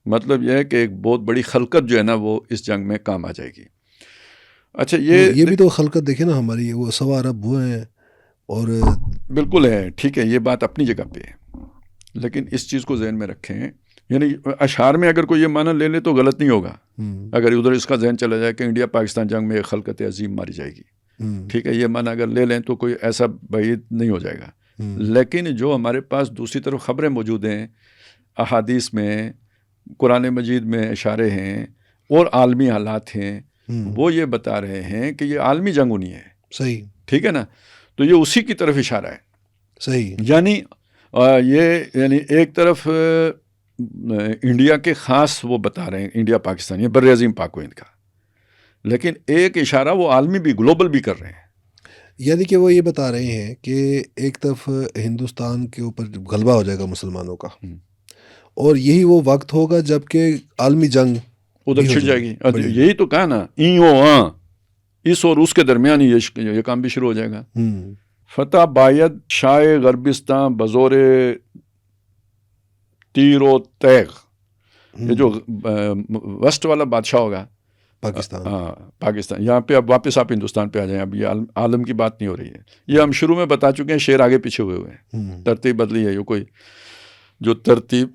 مطلب یہ ہے کہ ایک بہت بڑی خلقت جو ہے نا وہ اس جنگ میں کام آ جائے گی. اچھا یہ بھی تو خلقت دیکھیں نا ہماری، وہ 1.25 ارب وہ ہیں، اور بالکل ہے، ٹھیک ہے، یہ بات اپنی جگہ پہ ہے. لیکن اس چیز کو ذہن میں رکھیں، یعنی اشعار میں اگر کوئی یہ معنی لے لے تو غلط نہیں ہوگا. اگر ادھر اس کا ذہن چلا جائے کہ انڈیا پاکستان جنگ میں ایک خلقت عظیم ماری جائے گی، ٹھیک ہے، یہ معنی اگر لے لیں تو کوئی ایسا بعید نہیں ہو جائے گا. لیکن جو ہمارے پاس دوسری طرف خبریں موجود ہیں، احادیث میں، قرآن مجید میں اشارے ہیں اور عالمی حالات ہیں، وہ یہ بتا رہے ہیں کہ یہ عالمی جنگ ہونی ہے. صحیح، ٹھیک ہے نا. تو یہ اسی کی طرف اشارہ ہے. صحیح، یعنی یعنی ایک طرف انڈیا کے خاص وہ بتا رہے ہیں، انڈیا پاکستان یہ بر عظیم پاک و ہند کا، لیکن ایک اشارہ وہ عالمی بھی، گلوبل بھی کر رہے ہیں. یعنی کہ وہ یہ بتا رہے ہیں کہ ایک طرف ہندوستان کے اوپر غلبہ ہو جائے گا مسلمانوں کا، اور یہی وہ وقت ہوگا جب کہ عالمی جنگ ادھر چھڑ جائے گی. یہی تو کہا نا، اس اور اس کے درمیان ہی یہ کام بھی شروع ہو جائے گا. فتح باید شاہ غربستان بزور تیر و تیغ، یہ جو وسٹ والا بادشاہ ہوگا پاکستان، ہاں پاکستان، یہاں پہ اب واپس آپ ہندوستان پہ آ جائیں. اب یہ عالم کی بات نہیں ہو رہی ہے، یہ ہم شروع میں بتا چکے ہیں، شیر آگے پیچھے ہوئے ہیں، ترتیب بدلی ہے. یہ کوئی جو ترتیب،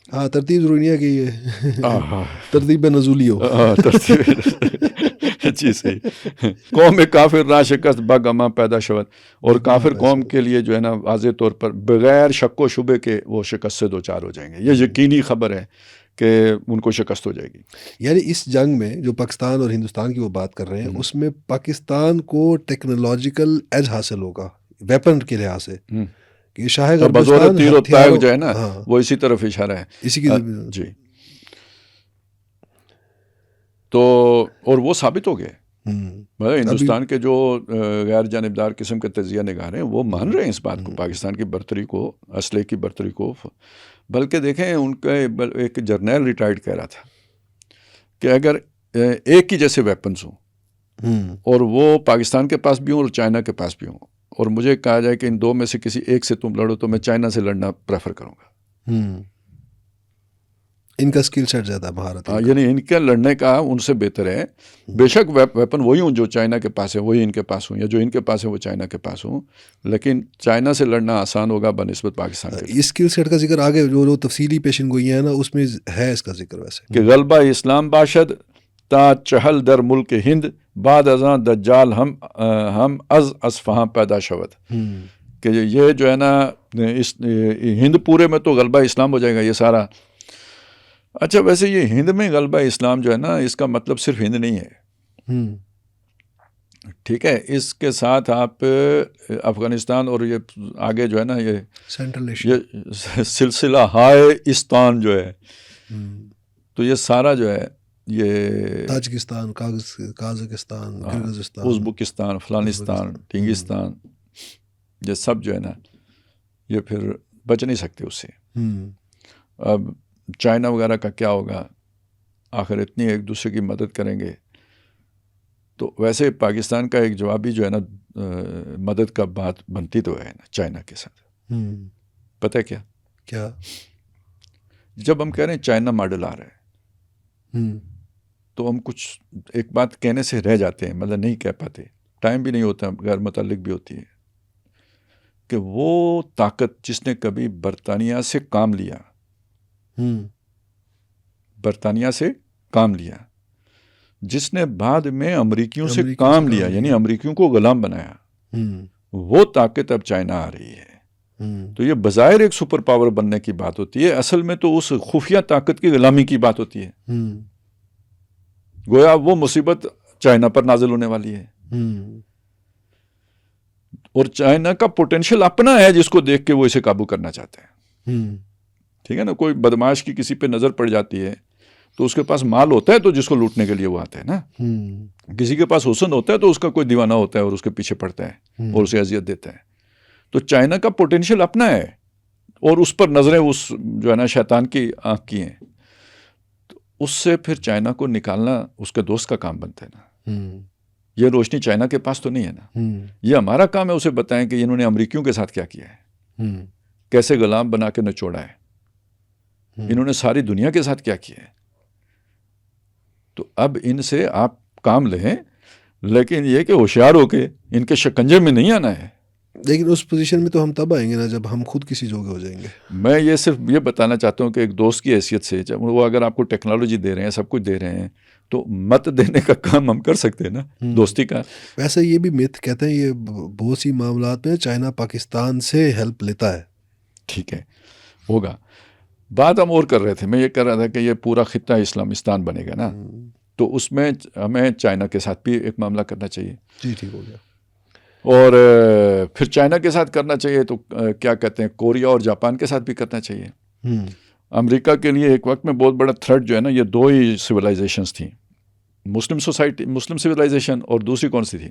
ہاں ترتیب ضروری نہیں ہے کہ یہ ترتیب نزولی ہو. جی صحیح. قوم کافر را شکست بگ اما پیدا شود، اور کافر قوم کے لیے جو ہے نا واضح طور پر بغیر شک و شبے کے وہ شکست سے دوچار ہو جائیں گے. یہ یقینی خبر ہے کہ ان کو شکست ہو جائے گی. یعنی اس جنگ میں جو پاکستان اور ہندوستان کی وہ بات کر رہے ہیں، اس میں پاکستان کو ٹیکنالوجیکل ایج حاصل ہوگا ویپن کے لحاظ سے، کہ شاہ غربستان تیر و تیغ جو ہے نا وہ اسی طرف اشارہ ہے اسی کی جی. تو اور وہ ثابت ہو گئے. ہندوستان کے جو غیر جانبدار قسم کے تجزیہ نگار ہیں وہ مان رہے ہیں اس بات کو، پاکستان کی برتری کو، اسلحے کی برتری کو. بلکہ دیکھیں ان کا ایک جرنیل ریٹائرڈ کہہ رہا تھا کہ اگر ایک ہی جیسے ویپنز ہوں اور وہ پاکستان کے پاس بھی ہوں اور چائنا کے پاس بھی ہوں، اور مجھے کہا جائے کہ ان دو میں سے کسی ایک سے تم لڑو، تو میں چائنا سے لڑنا پریفر کروں گا. ان کا سکل سیٹ زیادہ مہارت، یعنی ان کے لڑنے کا ان سے بہتر ہے. بے شک ویپن وہی ہوں جو چائنا کے پاس ہے وہی ان کے پاس ہوں، یا جو ان کے پاس ہے وہ چائنا کے پاس ہوں، لیکن چائنا سے لڑنا آسان ہوگا بنسبت پاکستان کے. اس اسکل سیٹ کا ذکر آگے جو تفصیلی پیشن گوئیاں ہیں نا اس میں ہے اس کا ذکر ویسے کہ غلبہ اسلام باشد تا چہل در ملک ہند بعد ازاں دجال ہم از اصفہاں پیدا شود. کہ یہ جو ہے نا اس ہند پورے میں تو غلبہ اسلام ہو جائے گا یہ سارا. اچھا ویسے یہ ہند میں غلبہ اسلام جو ہے نا اس کا مطلب صرف ہند نہیں ہے، ٹھیک ہے. اس کے ساتھ آپ افغانستان اور یہ آگے جو ہے نا یہ سینٹرل ایشیا، یہ سلسلہ ہائے استان جو ہے، تو یہ سارا جو ہے یہ تاجکستان، قازقستان، کرغزستان، ازبکستان، فلانستان، ٹنگستان، یہ سب جو ہے نا یہ پھر بچ نہیں سکتے اس سے. اب چائنا وغیرہ کا کیا ہوگا؟ آخر اتنی ایک دوسرے کی مدد کریں گے. تو ویسے پاکستان کا ایک جوابی جو ہے نا مدد کا بات بنتی تو ہے نا چائنا کے ساتھ. پتہ ہے کیا جب ہم کہہ رہے ہیں چائنا ماڈل آ رہا ہے تو ہم کچھ ایک بات کہنے سے رہ جاتے ہیں، مطلب نہیں کہہ پاتے، ٹائم بھی نہیں ہوتا، غیر متعلق بھی ہوتی ہے، کہ وہ طاقت جس نے کبھی برطانیہ سے کام لیا، برطانیہ سے کام لیا، جس نے بعد میں امریکیوں سے کام لیا، یعنی امریکیوں کو غلام بنایا، وہ طاقت اب چائنا آ رہی ہے. تو یہ بظاہر ایک سپر پاور بننے کی بات ہوتی ہے، اصل میں تو اس خفیہ طاقت کی غلامی کی بات ہوتی ہے. گویا وہ مصیبت چائنا پر نازل ہونے والی ہے، اور چائنا کا پوٹینشیل اپنا ہے جس کو دیکھ کے وہ اسے قابو کرنا چاہتے ہیں. ٹھیک ہے نا، کوئی بدماش کی کسی پہ نظر پڑ جاتی ہے تو اس کے پاس مال ہوتا ہے تو جس کو لوٹنے کے لیے وہ آتا ہے نا. کسی کے پاس حسن ہوتا ہے تو اس کا کوئی دیوانہ ہوتا ہے اور اس کے پیچھے پڑتا ہے اور اسے اذیت دیتا ہے. تو چائنا کا پوٹینشیل اپنا ہے اور اس پر نظریں اس جو ہے نا شیطان کی آنکھ کی ہیں، تو اس سے پھر چائنا کو نکالنا اس کے دوست کا کام بنتا ہے نا. یہ روشنی چائنا کے پاس تو نہیں ہے نا، یہ ہمارا کام ہے اسے بتائیں کہ انہوں نے امریکیوں کے ساتھ کیا کیا ہے، کیسے غلام بنا کے نچوڑا ہے، انہوں نے ساری دنیا کے ساتھ کیا کیا ہے. تو اب ان سے آپ کام لیں، لیکن یہ کہ ہوشیار ہو کے ان کے شکنجے میں نہیں آنا ہے. لیکن اس پوزیشن میں تو ہم تب آئیں گے نا جب ہم خود کسی جوگے ہو جائیں گے. میں یہ صرف یہ بتانا چاہتا ہوں کہ ایک دوست کی حیثیت سے جب وہ اگر آپ کو ٹیکنالوجی دے رہے ہیں، سب کچھ دے رہے ہیں، تو مت دینے کا کام ہم کر سکتے ہیں نا دوستی کا. ویسے یہ بھی میتھ کہتے ہیں یہ بہت سی معاملات میں چائنا پاکستان سے ہیلپ لیتا ہے. ٹھیک ہے، ہوگا. بات ہم اور کر رہے تھے، میں یہ کر رہا تھا کہ یہ پورا خطہ اسلامستان بنے گا نا، تو اس میں ہمیں چائنا کے ساتھ بھی ایک معاملہ کرنا چاہیے. جی ٹھیک ہو گیا. اور پھر چائنا کے ساتھ کرنا چاہیے تو کیا کہتے ہیں کوریا اور جاپان کے ساتھ بھی کرنا چاہیے. امریکہ کے لیے ایک وقت میں بہت بڑا تھریٹ جو ہے نا، یہ دو ہی سویلائزیشنز تھیں، مسلم سوسائٹی، مسلم سویلائزیشن، اور دوسری کون سی تھی؟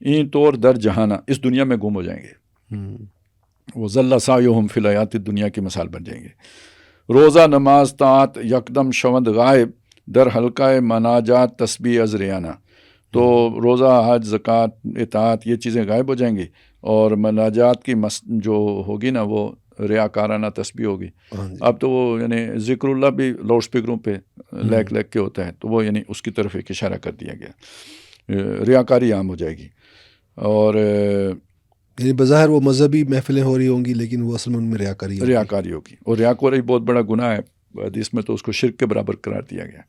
این طور در جہانہ، اس دنیا میں گم ہو جائیں گے، وہ ذل سعیہم فی الحیات دنیا کی مثال بن جائیں گے۔ روزہ نماز طاعت یکدم شوند غائب، در حلقہ مناجات تسبیح از ریانہ، تو روزہ حج زکوٰۃ اطاعت یہ چیزیں غائب ہو جائیں گی، اور مناجات کی جو ہوگی نا وہ ریاکارانہ تسبیح ہوگی۔ اب تو وہ یعنی ذکر اللہ بھی لاؤڈ اسپیکروں پہ لیک کے ہوتا ہے، تو وہ یعنی اس کی طرف ایک اشارہ کر دیا گیا، ریاکاری عام ہو جائے گی۔ اور یعنی بظاہر وہ مذہبی محفلیں ہو رہی ہوں گی لیکن وہ اصل میں ان میں ریاکاری ہوگی، اور ریاکاری بہت بڑا گناہ ہے، حدیث میں تو اس کو شرک کے برابر قرار دیا گیا۔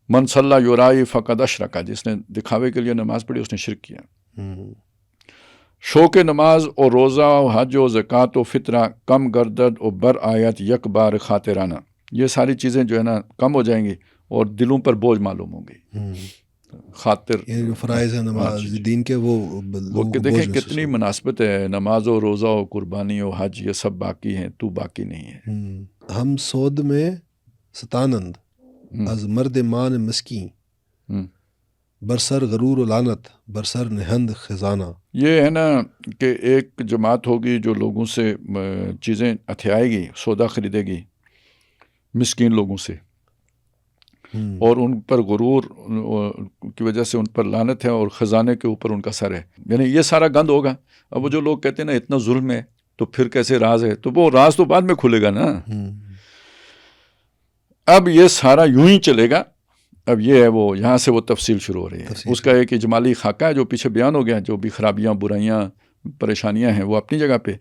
من صلی یرائی فقد اشرک، جس نے دکھاوے کے لیے نماز پڑھی اس نے شرک کیا۔ شوق نماز اور روزہ و حج و زکوٰۃ و فطرہ کم گردد و بر آیت یک بار خاطرانہ، یہ ساری چیزیں جو ہے نا کم ہو جائیں گی اور دلوں پر بوجھ معلوم ہوں گی۔ خاطر یعنی فرائض ہے نماز دین کے، وہ کہ دیکھیں کتنی مناسبت ہے، نماز و روزہ و قربانی و حج یہ سب باقی ہیں، تو باقی نہیں ہے۔ ہم سود میں ستانند از مرد مان مسکین، برسر غرور و لعنت برسر نہند خزانہ۔ یہ ہے نا کہ ایک جماعت ہوگی جو لوگوں سے چیزیں ہتھیائے گی، سودا خریدے گی مسکین لوگوں سے، اور ان پر غرور کی وجہ سے ان پر لعنت ہے، اور خزانے کے اوپر ان کا سر ہے، یعنی یہ سارا گند ہوگا۔ اب وہ جو لوگ کہتے ہیں نا اتنا ظلم ہے تو پھر کیسے راز ہے، تو وہ راز تو بعد میں کھلے گا نا۔ اب یہ سارا یوں ہی چلے گا۔ اب یہ ہے وہ یہاں سے وہ تفصیل شروع ہو رہی ہے، اس کا ایک اجمالی خاکہ ہے جو پیچھے بیان ہو گیا، جو بھی خرابیاں برائیاں پریشانیاں ہیں وہ اپنی جگہ پہ۔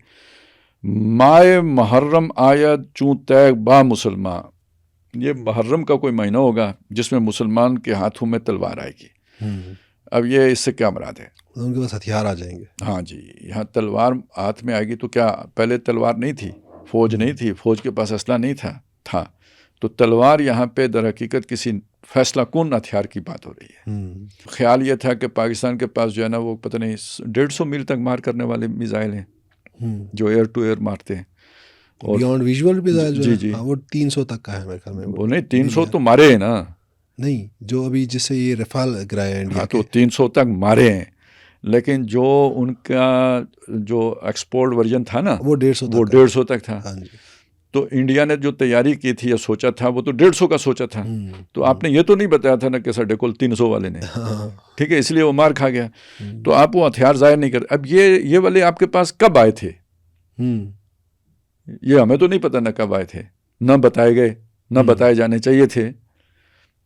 مائے محرم آیت چون تیغ با مسلمان، یہ محرم کا کوئی مہینہ ہوگا جس میں مسلمان کے ہاتھوں میں تلوار آئے گی۔ اب یہ اس سے کیا مراد ہے؟ ان کے پاس ہتھیار آ جائیں گے۔ ہاں جی، یہاں تلوار ہاتھ میں آئے گی تو کیا پہلے تلوار نہیں تھی، فوج نہیں تھی، فوج کے پاس اسلحہ نہیں تھا، تو تلوار یہاں پہ در حقیقت کسی فیصلہ کن ہتھیار کی بات ہو رہی ہے۔ خیال یہ تھا کہ پاکستان کے پاس جو ہے نا وہ پتہ نہیں 150 میل تک مار کرنے والے میزائل ہیں جو ایئر ٹو ایئر مارتے ہیں، بیونڈ ویژول میزائل جو جی ہے وہ 300 تک کا ہے میرے خیال میں۔ وہ نہیں 300 تو مارے ہیں نا، نہیں جو ابھی جس سے یہ رفال گرایا انڈیا، تو 300 تک مارے ہیں، لیکن جو ان کا جو ایکسپورٹ ورژن تھا نا وہ 150 تک تھا۔ تو انڈیا نے جو تیاری کی تھی یا سوچا تھا وہ تو 150 کا سوچا تھا، تو آپ نے یہ تو نہیں بتایا تھا نا کہ ساڈے کول 300 والے نے، ٹھیک ہے، اس لیے وہ مار کھا گیا۔ تو آپ وہ ہتھیار ظاہر نہیں کرتے۔ اب یہ والے آپ کے پاس کب آئے تھے؟ یہ ہمیں تو نہیں پتہ نہ کب آئے تھے، نہ بتائے گئے، نہ بتائے جانے چاہیے تھے۔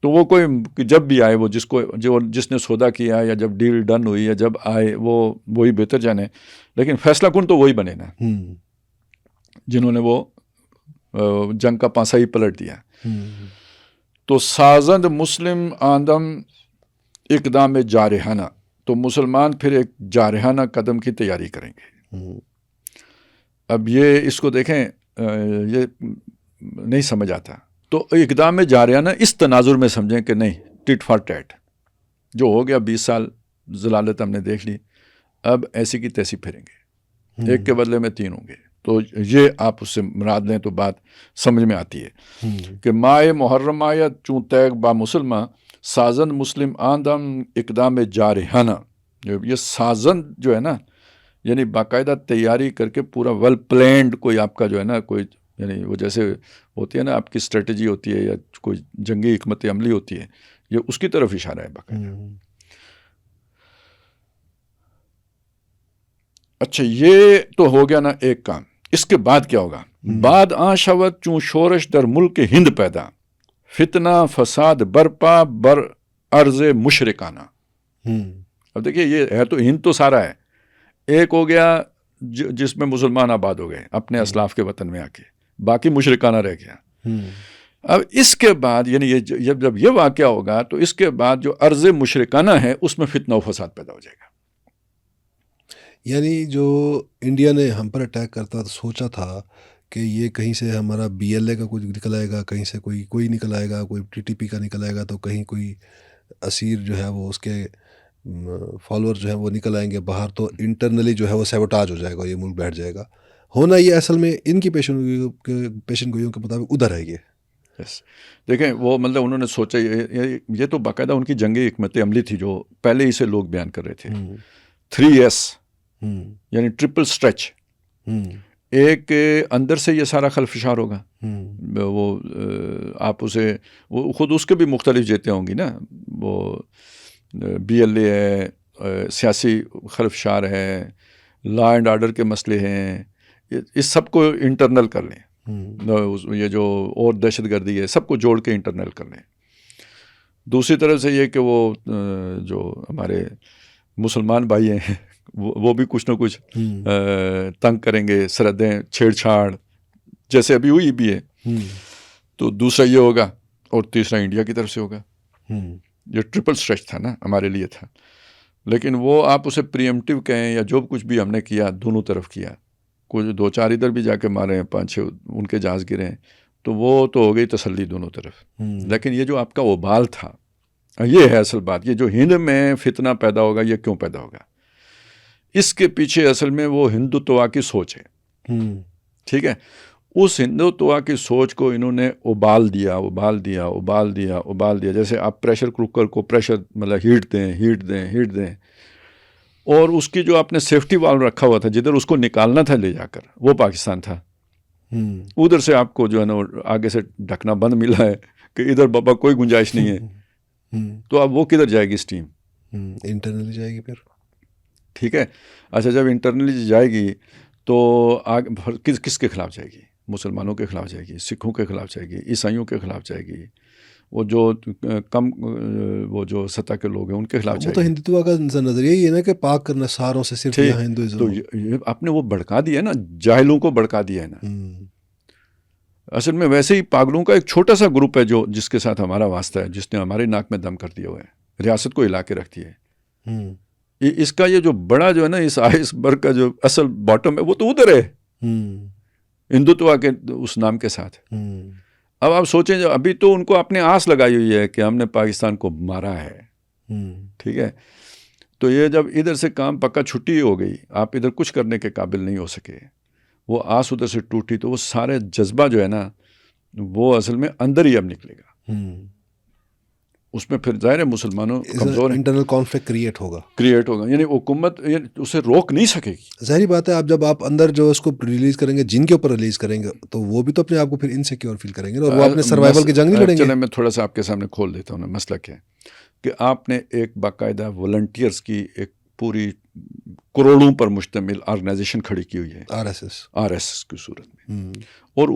تو وہ کوئی جب بھی آئے، وہ جس نے سودا کیا یا جب ڈیل ڈن ہوئی یا جب آئے وہی بہتر جانے، لیکن فیصلہ کن تو وہی بنے نا جنہوں نے وہ جنگ کا پانسا ہی پلٹ دیا۔ تو سازند مسلم آندم اقدام جارحانہ، تو مسلمان پھر ایک جارحانہ قدم کی تیاری کریں گے۔ اب یہ اس کو دیکھیں، یہ نہیں سمجھ آتا، تو اقدام جارحانہ اس تناظر میں سمجھیں کہ نہیں ٹٹ فار ٹیٹ، جو ہو گیا 20 سال ضلالت ہم نے دیکھ لی، اب ایسی کی تیسی پھریں گے، ایک کے بدلے میں 3 ہوں گے۔ تو یہ آپ اس سے مراد لیں تو بات سمجھ میں آتی ہے کہ مائے محرم آیت چون تیغ با مسلمان، سازند مسلم آندم اقدام جارحانہ، یہ سازند جو ہے نا یعنی باقاعدہ تیاری کر کے پورا ویل پلینڈ کوئی آپ کا جو ہے نا کوئی، یعنی وہ جیسے ہوتی ہے نا آپ کی اسٹریٹجی ہوتی ہے یا کوئی جنگی حکمت عملی ہوتی ہے، یہ اس کی طرف اشارہ ہے باقاعدہ۔ اچھا یہ تو ہو گیا نا ایک کام، اس کے بعد کیا ہوگا؟ بعد آن شود چون شورش در ملک ہند پیدا، فتنہ فساد برپا بر ارض مشرکانہ۔ اب دیکھیے یہ ہے تو ہند تو سارا ہے، ایک ہو گیا جس میں مسلمان آباد ہو گئے اپنے اسلاف کے وطن میں آ کے، باقی مشرکانہ رہ گیا۔ اب اس کے بعد یعنی جب یہ واقعہ ہوگا تو اس کے بعد جو ارض مشرکانہ ہے اس میں فتنہ و فساد پیدا ہو جائے گا۔ یعنی جو انڈیا نے ہم پر اٹیک کرتا سوچا تھا کہ یہ کہیں سے ہمارا BLA کا کوئی نکل آئے گا، کہیں سے کوئی نکل آئے گا، کوئی TTP کا نکل آئے گا، تو کہیں کوئی اسیر جو ہے وہ اس کے فالوور جو ہیں وہ نکل آئیں گے باہر، تو انٹرنلی جو ہے وہ سیبوٹاج ہو جائے گا، یہ ملک بیٹھ جائے گا۔ ہونا یہ اصل میں ان کی پیشن گوئیوں کے مطابق ادھر ہے، یہ دیکھیں وہ مطلب انہوں نے سوچا یہ تو باقاعدہ ان کی جنگی حکمت عملی تھی جو پہلے ہی سے لوگ بیان کر رہے تھے. 3S یعنی ٹرپل اسٹریچ. ایک اندر سے یہ سارا خلفشار ہوگا, وہ آپ اسے وہ خود اس کے بھی مختلف جیتے ہوں گی نا, وہ BLA ہے, سیاسی خلفشار ہے, لا اینڈ آرڈر کے مسئلے ہیں, اس سب کو انٹرنل کر لیں, یہ جو اور دہشت گردی ہے سب کو جوڑ کے انٹرنل کر لیں. دوسری طرف سے یہ کہ وہ جو ہمارے مسلمان بھائی ہیں وہ بھی کچھ نہ کچھ تنگ کریں گے, سرحدیں چھیڑ چھاڑ جیسے ابھی ہوئی بھی ہے. تو دوسرا یہ ہوگا, اور تیسرا انڈیا کی طرف سے ہوگا. یہ ٹرپل اسٹریچ تھا نا ہمارے لیے تھا, لیکن وہ آپ اسے پریمپٹیو کہیں یا جو کچھ بھی ہم نے کیا دونوں طرف کیا, کچھ 2-4 ادھر بھی جا کے مارے ہیں, 5-6 ان کے جہاز گرے ہیں, تو وہ تو ہو گئی تسلی دونوں طرف. لیکن یہ جو آپ کا وبال تھا, یہ ہے اصل بات. یہ جو ہند میں فتنہ پیدا ہوگا یہ کیوں پیدا ہوگا, اس کے پیچھے اصل میں وہ ہندوتوا کی سوچ ہے. ٹھیک ہے, اس ہندوتوا کی سوچ کو انہوں نے ابال دیا. جیسے آپ پریشر کوکر کو پریشر مطلب ہیٹ دیں, اور اس کی جو آپ نے سیفٹی والو رکھا ہوا تھا جدھر اس کو نکالنا تھا لے جا کر, وہ پاکستان تھا. ادھر سے آپ کو جو ہے نا آگے سے ڈھکنا بند ملا ہے کہ ادھر بابا کوئی گنجائش نہیں ہے. تو اب وہ کدھر جائے گی اسٹیم؟ انٹرنلی جائے گی پھر. ٹھیک ہے, اچھا جب انٹرنلی جائے گی تو کس کے خلاف جائے گی؟ مسلمانوں کے خلاف جائے گی, سکھوں کے خلاف جائے گی, عیسائیوں کے خلاف جائے گی, وہ جو کم وہ جو سطح کے لوگ ہیں ان کے خلاف جائے گی. وہ تو ہندوتوا کا نظریہ یہ ہے نا کہ پاک کرنا ساروں سے, صرف یہاں ہندوازم. تو یہ آپ نے وہ بھڑکا دیا نا, جاہلوں کو بھڑکا دیا ہے نا. اصل میں ویسے ہی پاگلوں کا ایک چھوٹا سا گروپ ہے جو جس کے ساتھ ہمارا واسطہ ہے, جس نے ہماری ناک میں دم کر دیا ہوا ہے, ریاست کو ہلا کے رکھ دیا ہے. اس کا یہ جو بڑا جو ہے نا اس آئس برگ کا جو اصل باٹم ہے وہ تو ادھر ہے, ہندوتوا کے اس نام کے ساتھ. اب آپ سوچیں جو ابھی تو ان کو اپنے آس لگائی ہوئی ہے کہ ہم نے پاکستان کو مارا ہے. ٹھیک ہے, تو یہ جب ادھر سے کام پکا چھٹی ہو گئی, آپ ادھر کچھ کرنے کے قابل نہیں ہو سکے, وہ آس ادھر سے ٹوٹی, تو وہ سارے جذبہ جو ہے نا وہ اصل میں اندر ہی اب نکلے گا. اس میں پھر ظاہر ہے مسلمانوں کمزور ہیں, انٹرنل کانفلکٹ کریٹ ہوگا, یعنی حکومت اسے روک نہیں سکے گی. ظاہری بات ہے. جب آپ اندر جو اس کو ریلیز کریں گے, جن کے اوپر ریلیز کریں گے, تو وہ بھی تو اپنے آپ کو پھر انسیکیور فیل کریں گے, اور وہ اپنے سروائیول کی جنگ نہیں لڑیں گے. چلیں میں تھوڑا سا آپ کے سامنے کھول دیتا ہوں. مسئلہ کیا ہے کہ آپ نے ایک باقاعدہ والنٹیئرز کی ایک پوری کروڑوں پر مشتمل آرگنائزیشن کھڑی کی ہوئی ہے, RSS کی صورت میں, اور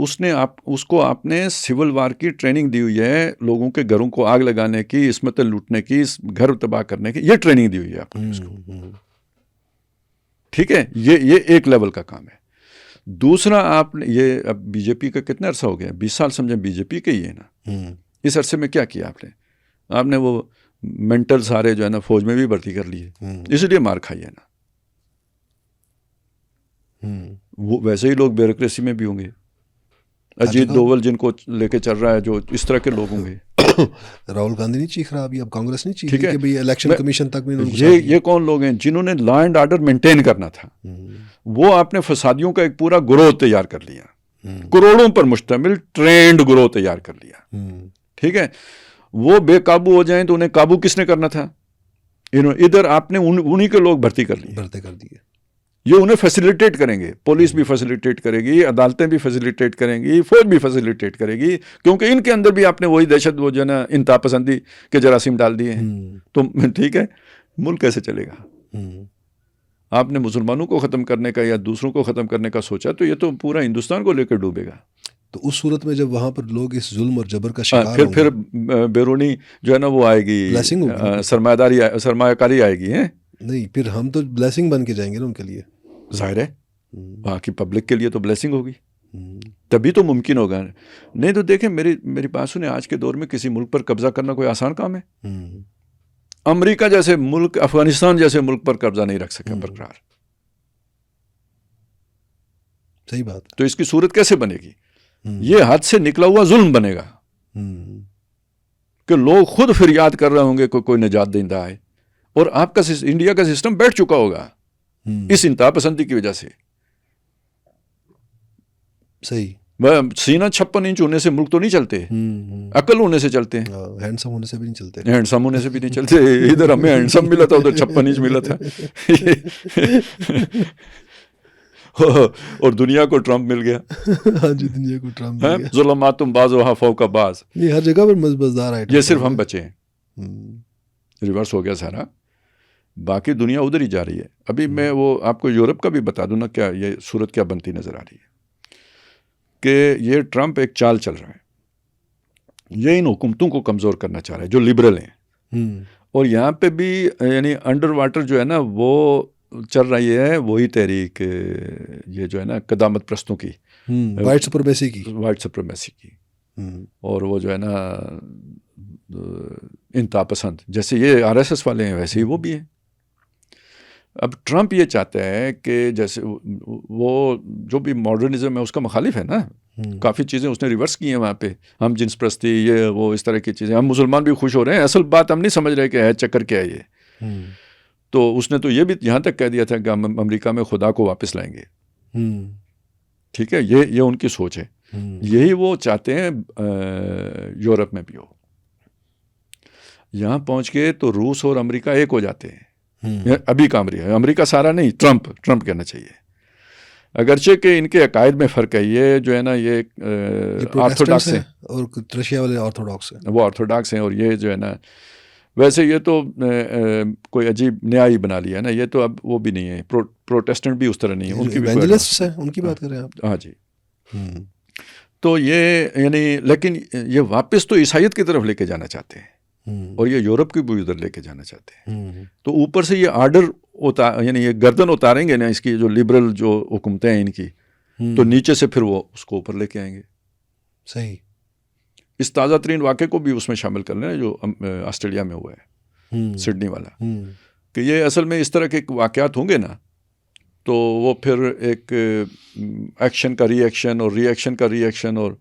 اس کو آپ نے سول وار کی ٹریننگ دی ہوئی ہے, لوگوں کے گھروں کو آگ لگانے کی, عصمتیں لوٹنے کی, گھر تباہ کرنے کی, یہ ٹریننگ دی ہوئی ہے آپ نے. ٹھیک ہے, یہ ایک لیول کا کام ہے. دوسرا آپ نے یہ اب BJP کا کتنا عرصہ ہو گیا, 20 سال سمجھیں BJP کے ہی ہے نا. اس عرصے میں کیا کیا آپ نے وہ مینٹل سارے جو ہے نا فوج میں بھی بھرتی کر لیے, اس لیے مار کھائی ہے نا. وہ ویسے ہی لوگ بیوروکریسی میں بھی ہوں گے. اجیت دوول جن کو لے کے چل رہا ہے, جو اس طرح کے لوگ ہوں گے. راہل گاندھی نہیں چیخ رہا ابھی, اب کانگریس نہیں چیخ رہی کہ بھئی الیکشن کمیشن تک میں یہ کون لوگ ہیں جنہوں نے لا اینڈ آرڈر مینٹین کرنا تھا. وہ آپ نے فسادیوں کا ایک پورا گروہ تیار کر لیا, کروڑوں پر مشتمل ٹرینڈ گروہ تیار کر لیا. ٹھیک ہے, وہ بے قابو ہو جائیں تو انہیں قابو کس نے کرنا تھا؟ ادھر آپ نے انہی کے لوگ بھرتی کر دیے. یہ انہیں فیسیلیٹیٹ کریں گے, پولیس بھی فیسیلیٹیٹ کرے گی, عدالتیں بھی فیسیلیٹیٹ کریں گی, فوج بھی فیسیلیٹیٹ کرے گی, کیونکہ ان کے اندر بھی آپ نے وہی دہشت وہ جو ہے نا انتہا پسندی کے جراثیم ڈال دیے ہیں. تو ٹھیک ہے, ملک کیسے چلے گا؟ آپ نے مسلمانوں کو ختم کرنے کا یا دوسروں کو ختم کرنے کا سوچا تو یہ تو پورا ہندوستان کو لے کر ڈوبے گا. تو اس صورت میں جب وہاں پر لوگ اس ظلم اور جبر کا شکار ہوں گے, پھر بیرونی جو ہے نا وہ آئے گی, سرمایہ کاری آئے گی. نہیں, پھر ہم تو بلیسنگ بن کے جائیں گے نا ان کے لیے. ظاہر ہے وہاں کی پبلک کے لیے تو بلیسنگ ہوگی, تبھی تو ممکن ہوگا. نہیں تو دیکھیں میری بات سنیں, آج کے دور میں کسی ملک پر قبضہ کرنا کوئی آسان کام ہے؟ امریکہ جیسے ملک, افغانستان جیسے ملک پر قبضہ نہیں رکھ سکے برقرار. صحیح بات. تو اس کی صورت کیسے بنے گی؟ یہ حد سے نکلا ہوا ظلم بنے گا کہ لوگ خود فریاد کر رہے ہوں گے کوئی نجات دہندہ آئے, اور آپ کا انڈیا کا سسٹم بیٹھ چکا ہوگا اس انتہا پسندی کی وجہ سے. صحیح. سینہ 56 انچ ہونے سے ملک تو نہیں چلتے، عقل ہونے سے چلتے ہیں، ہینڈسم ہونے سے بھی نہیں چلتے، ہینڈسم ہونے سے بھی نہیں چلتے. ادھر ہمیں ہینڈسم ملا تھا، ادھر 56 انچ ملا تھا. اور دنیا کو ٹرمپ مل گیا. ہاں جی، دنیا کو ٹرمپ مل گیا. ظلمات بعضها فوق بعض، یہ ہر جگہ پر مزبزدار ہے. یہ صرف ہم بچے ہیں. ریورس ہو گیا سارا، باقی دنیا ادھر ہی جا رہی ہے. ابھی میں وہ آپ کو یورپ کا بھی بتا دوں نا، کیا یہ صورت کیا بنتی نظر آ رہی ہے کہ یہ ٹرمپ ایک چال چل رہا ہے. یہ ان حکومتوں کو کمزور کرنا چاہ رہا ہے جو لبرل ہیں، اور یہاں پہ بھی یعنی انڈر واٹر جو ہے نا وہ چل رہی ہے وہی تحریک، یہ جو ہے نا قدامت پرستوں کی، وائٹ سپریمیسی کی، اور وہ جو ہے نا انتہا پسند، جیسے یہ RSS والے ہیں ویسے ہی وہ بھی ہیں. اب ٹرمپ یہ چاہتا ہے کہ جیسے وہ جو بھی ماڈرنزم ہے اس کا مخالف ہے نا، کافی چیزیں اس نے ریورس کی ہیں وہاں پہ، ہم جنس پرستی، یہ وہ اس طرح کی چیزیں. ہم مسلمان بھی خوش ہو رہے ہیں، اصل بات ہم نہیں سمجھ رہے کہ ہے چکر کیا ہے یہ. تو اس نے تو یہ بھی یہاں تک کہہ دیا تھا کہ ہم امریکہ میں خدا کو واپس لائیں گے. ٹھیک ہے، یہ ان کی سوچ ہے. یہی وہ چاہتے ہیں یورپ میں بھی ہو. یہاں پہنچ کے تو روس اور امریکہ ایک ہو جاتے ہیں. ابھی کا امریکہ سارا نہیں، ٹرمپ کہنا چاہیے. اگرچہ کہ ان کے عقائد میں فرق ہے، یہ جو ہے نا یہ آرتھوڈاکس ہیں اور رشیا والے آرتھوڈاکس ہیں، وہ آرتھوڈاکس ہیں. اور یہ جو ہے نا ویسے یہ تو کوئی عجیب نیا ہی بنا لیا ہے نا، یہ تو اب وہ بھی نہیں ہے، پروٹیسٹنٹ بھی اس طرح نہیں ہے، ان کی بھی ایونجلسٹس ہیں، ان کی بات کر رہے ہیں آپ. ہاں جی. تو یہ یعنی لیکن یہ واپس تو عیسائیت کی طرف لے کے جانا چاہتے ہیں، اور یہ یورپ کی بھی ادھر لے کے جانا چاہتے ہیں. تو اوپر سے یہ آرڈر یعنی یہ گردن اتاریں گے نا اس کی، جو لبرل جو حکومتیں ہیں ان کی، تو نیچے سے پھر وہ اس کو اوپر لے کے آئیں گے. صحیح. اس تازہ ترین واقعے کو بھی اس میں شامل کر لیں جو آسٹریلیا میں ہوا ہے، سڈنی والا، کہ یہ اصل میں اس طرح کے واقعات ہوں گے نا تو وہ پھر ایک ایکشن کا ری ایکشن اور ری ایکشن کا ری ایکشن، اور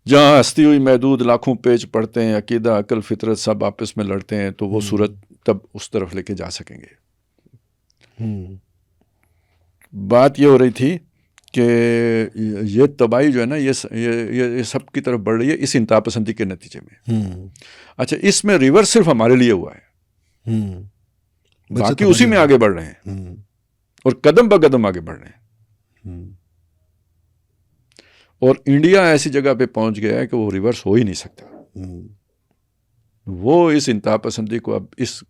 جہاں ہستی ہوئی محدود لاکھوں پیج پڑتے ہیں، عقیدہ عقل فطرت سب آپس میں لڑتے ہیں، تو وہ صورت تب اس طرف لے کے جا سکیں گے. بات یہ ہو رہی تھی کہ یہ تباہی جو ہے نا یہ سب کی طرف بڑھ رہی ہے اس انتہا پسندی کے نتیجے میں. اچھا، اس میں ریورس صرف ہمارے لیے ہوا ہے، باقی اسی میں آگے بڑھ رہے ہیں اور قدم بہ قدم آگے بڑھ رہے ہیں. اور انڈیا ایسی جگہ پہ پہنچ گیا ہے کہ وہ ریورس ہو ہی نہیں سکتا. وہ اس انتہا پسندی کو اب اس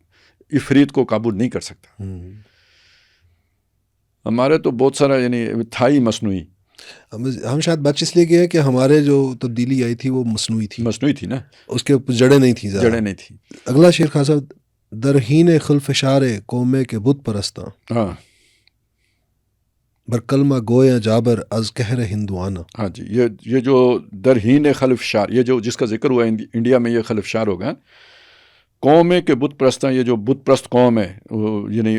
افریت کو قابو نہیں کر سکتا. ہمارے تو بہت سارا یعنی تھا ہی مصنوعی. ہم شاید بچ اس لیے گئے کہ ہمارے جو تبدیلی آئی تھی وہ مصنوعی تھی نا، اس کے جڑیں نہیں تھیں، جڑیں نہیں تھی. اگلا شعر خان صاحب، درہین خلفشار قومے کے بت پرستاں، ہاں بر کلمہ گویا جابر از کہر ہندوانا. ہاں جی، یہ جو درہین خلفشار، یہ جو جس کا ذکر ہوا انڈیا میں، یہ خلفشار ہوگا قوم کے بت پرستاں. یہ جو بت پرست قوم ہے یعنی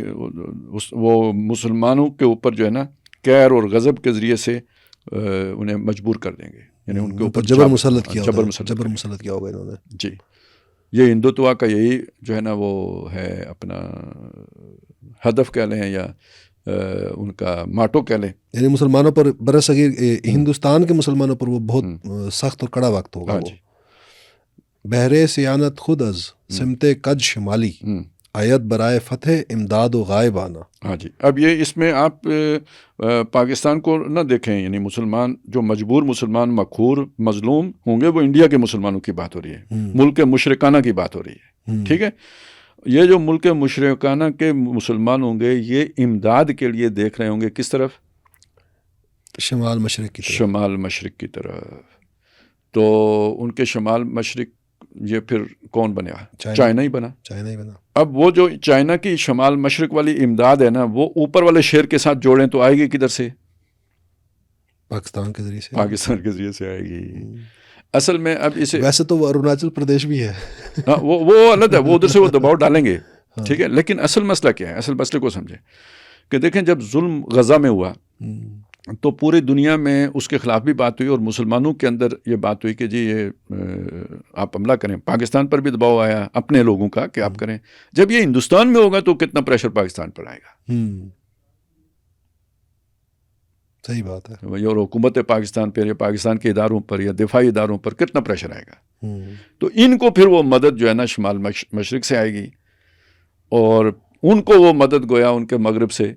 وہ مسلمانوں کے اوپر جو ہے نا قہر اور غضب کے ذریعے سے انہیں مجبور کر دیں گے، یعنی ان کے اوپر جبر مسلط کیا ہوگا انہوں نے. جی، یہ ہندوتوا کا یہی جو ہے نا وہ ہے اپنا ہدف کہہ لیں یا ان کا ماٹو کہہ لیں. یعنی مسلمانوں پر برصغیر ہندوستان کے مسلمانوں پر وہ بہت سخت اور کڑا وقت ہوگا. جی، بحر سیانت خود از سمت کج شمالی، آیت برائے فتح امداد و غائب آنا. ہاں جی. اب یہ اس میں آپ پاکستان کو نہ دیکھیں، یعنی مسلمان جو مجبور مسلمان مقہور مظلوم ہوں گے وہ انڈیا کے مسلمانوں کی بات ہو رہی ہے، ملک مشرکانہ کی بات ہو رہی ہے. ٹھیک ہے، یہ جو ملک مشرکانہ کے مسلمان ہوں گے یہ امداد کے لیے دیکھ رہے ہوں گے کس طرف؟ شمال مشرق کی طرف. شمال مشرق کی طرف. تو ان کے شمال مشرق یہ پھر کون بنیا؟ چائنا ہی بنا. اب وہ جو چائنا کی شمال مشرق والی امداد ہے نا وہ اوپر والے شیر کے ساتھ جوڑیں تو آئے گی کدھر سے؟ پاکستان کے ذریعے سے آئے گی. اصل میں اب اسے ویسے تو وہ اروناچل پردیش بھی ہے، وہ الگ ہے، وہ ادھر سے وہ دباؤ ڈالیں گے. ٹھیک ہے، لیکن اصل مسئلہ کیا ہے؟ اصل مسئلے کو سمجھیں کہ دیکھیں جب ظلم غزہ میں ہوا تو پوری دنیا میں اس کے خلاف بھی بات ہوئی اور مسلمانوں کے اندر یہ بات ہوئی کہ جی یہ آپ حملہ کریں. پاکستان پر بھی دباؤ آیا اپنے لوگوں کا کہ آپ کریں. جب یہ ہندوستان میں ہوگا تو کتنا پریشر پاکستان پر آئے گا. صحیح بات ہے. اور حکومت پاکستان پر یا پاکستان کے اداروں پر یا دفاعی اداروں پر کتنا پریشر آئے گا. تو ان کو پھر وہ مدد جو ہے نا شمال مشرق سے آئے گی، اور ان کو وہ مدد گویا ان کے مغرب سے